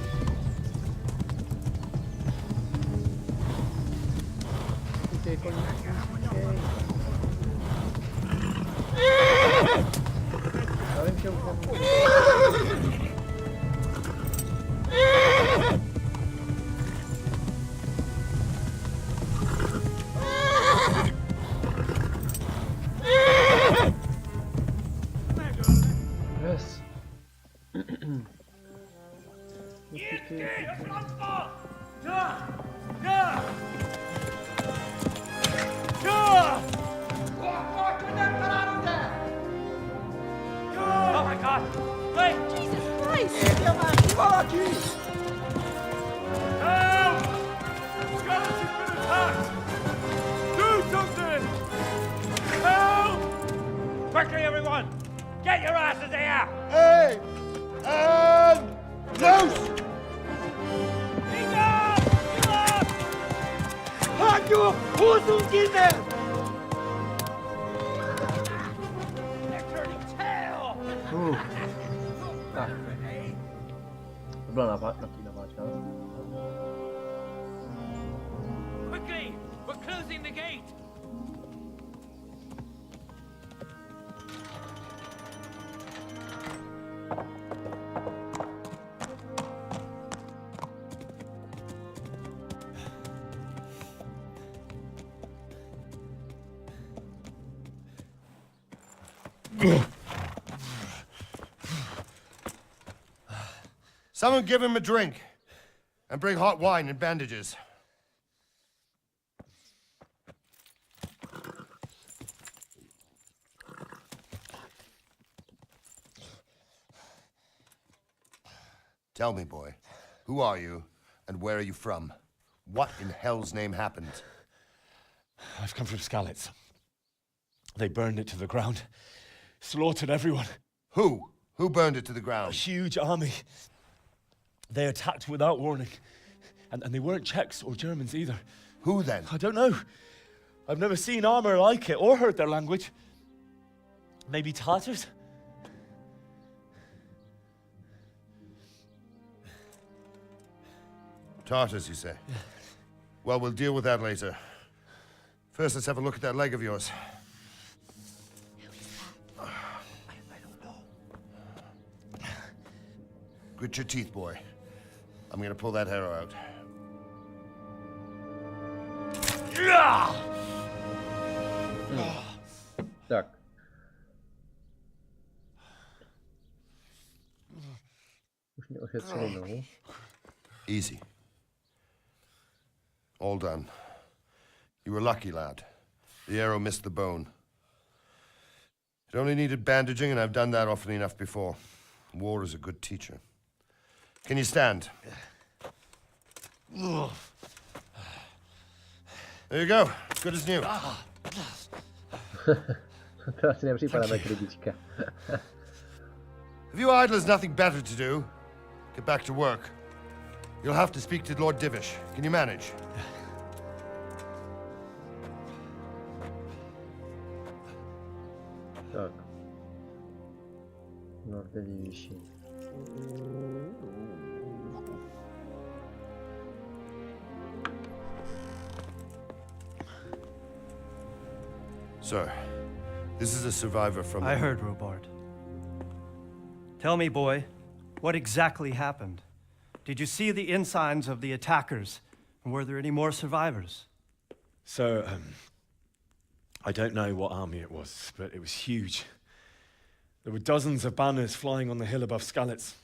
Yes.
Oh my God! Wait!
Jesus Christ!
Help! Scarlet has been attacked! Do something! Help!
Quickly, everyone! Get your asses here!
Hey! Loose!
Halt your Hosenkinder! They're turning tail!
Tak. To byla napínavá část.
Quickly! We're closing the gate!
Someone give him a drink. And bring hot wine and bandages. Tell me, boy, who are you and where are you from? What in hell's name happened?
I've come from Skalitz. They burned it to the ground. Slaughtered everyone.
Who? Who burned it to the ground?
A huge army. They attacked without warning. And they weren't Czechs or Germans either.
Who then?
I don't know. I've never seen armor like it or heard their language. Maybe Tatars?
Tartars, you say?
Yeah.
Well, we'll deal with that later. First, let's have a look at that leg of yours.
I don't know.
Grit your teeth, boy. I'm gonna pull that arrow out.
Tak. Už mě ošetřili nohu.
Easy. All done. You were lucky, lad. The arrow missed the bone.
It only needed bandaging, and I've done that often enough before. War is a good teacher. Can you stand? There you go. Good as new.
To asi nepřipadá na kritička.
If you idle has nothing better to do, get back to work. You'll have to speak to Lord Divish. Can you manage?
Tak. Lord Divish.
Sir, this is a survivor from...
I heard, Robard. Tell me, boy, what exactly happened? Did you see the ensigns of the attackers? And were there any more survivors?
So, I don't know what army it was, but it was huge. There were dozens of banners flying on the hill above Skalitz.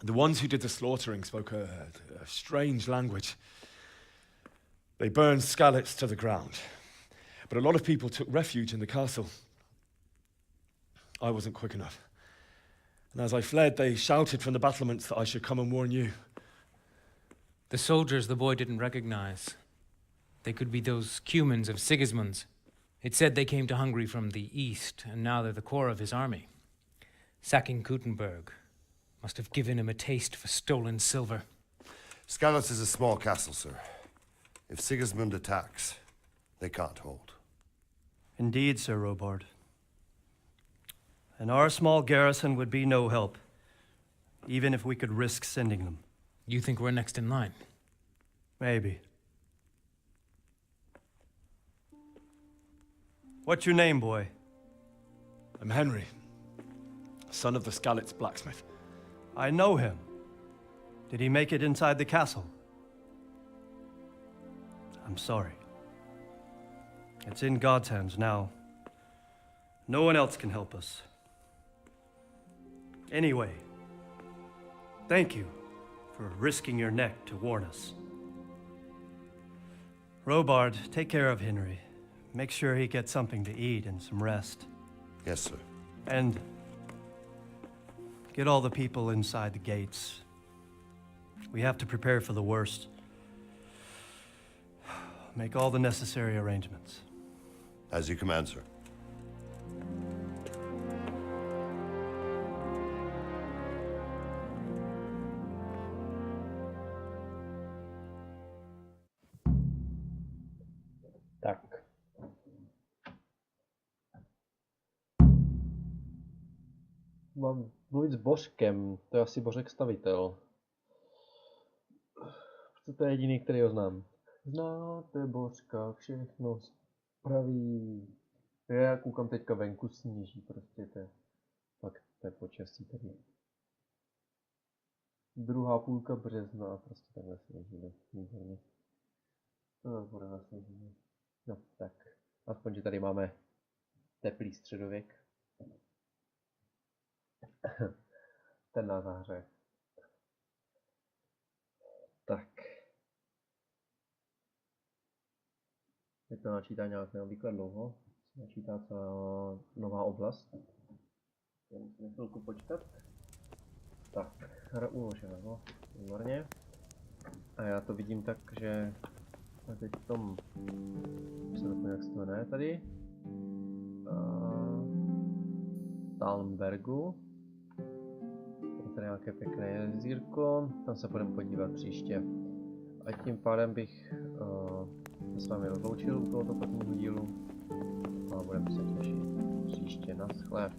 The ones who did the slaughtering spoke a strange language. They burned Skalitz to the ground. But a lot of people took refuge in the castle. I wasn't quick enough. And as I fled, they shouted from the battlements that I should come and warn you.
The soldiers the boy didn't recognize. They could be those Cumans of Sigismund's. It said they came to Hungary from the east, and now they're the core of his army. Sacking Kuttenberg must have given him a taste for stolen silver.
Skalitz is a small castle, sir. If Sigismund attacks, they can't hold.
Indeed, Sir Robard. And our small garrison would be no help, even if we could risk sending them.
You think we're next in line?
Maybe. What's your name, boy?
I'm Henry, son of the Skalitz blacksmith.
I know him. Did he make it inside the castle? I'm sorry. It's in God's hands now. No one else can help us. Anyway, thank you for risking your neck to warn us. Robard, take care of Henry. Make sure he gets something to eat and some rest.
Yes, sir.
And get all the people inside the gates. We have to prepare for the worst. Make all the necessary arrangements.
As you command, sir.
Tak. Mám mluvit s Božkem, to je asi Božek stavitel. Protože to je jediný, který ho znám. Znáte Božka, všechno spraví. Já koukám teďka venku, sněží, prostě to je fakt, to je počasí tady. Druhá půlka března a prostě takhle sněží, výborně. To bude nasněžení. No, tak, aspoň, že tady máme teplý středověk. Ten nás zahřeje. Tak. Je to načítá nějak neobvykle dlouho. Načítá celá nová oblast. Musíme chvilku počkat. Tak, hra uložena, no, výborně. A já to vidím tak, že teď v tom, se to jak se to jmenuje tady, Talmbergu. Je tady nějaké pěkné jezírko, tam se budeme podívat příště. A tím pádem bych se s vámi rozloučil u tohoto prvního dílu a budeme se těšit příště. Naschle.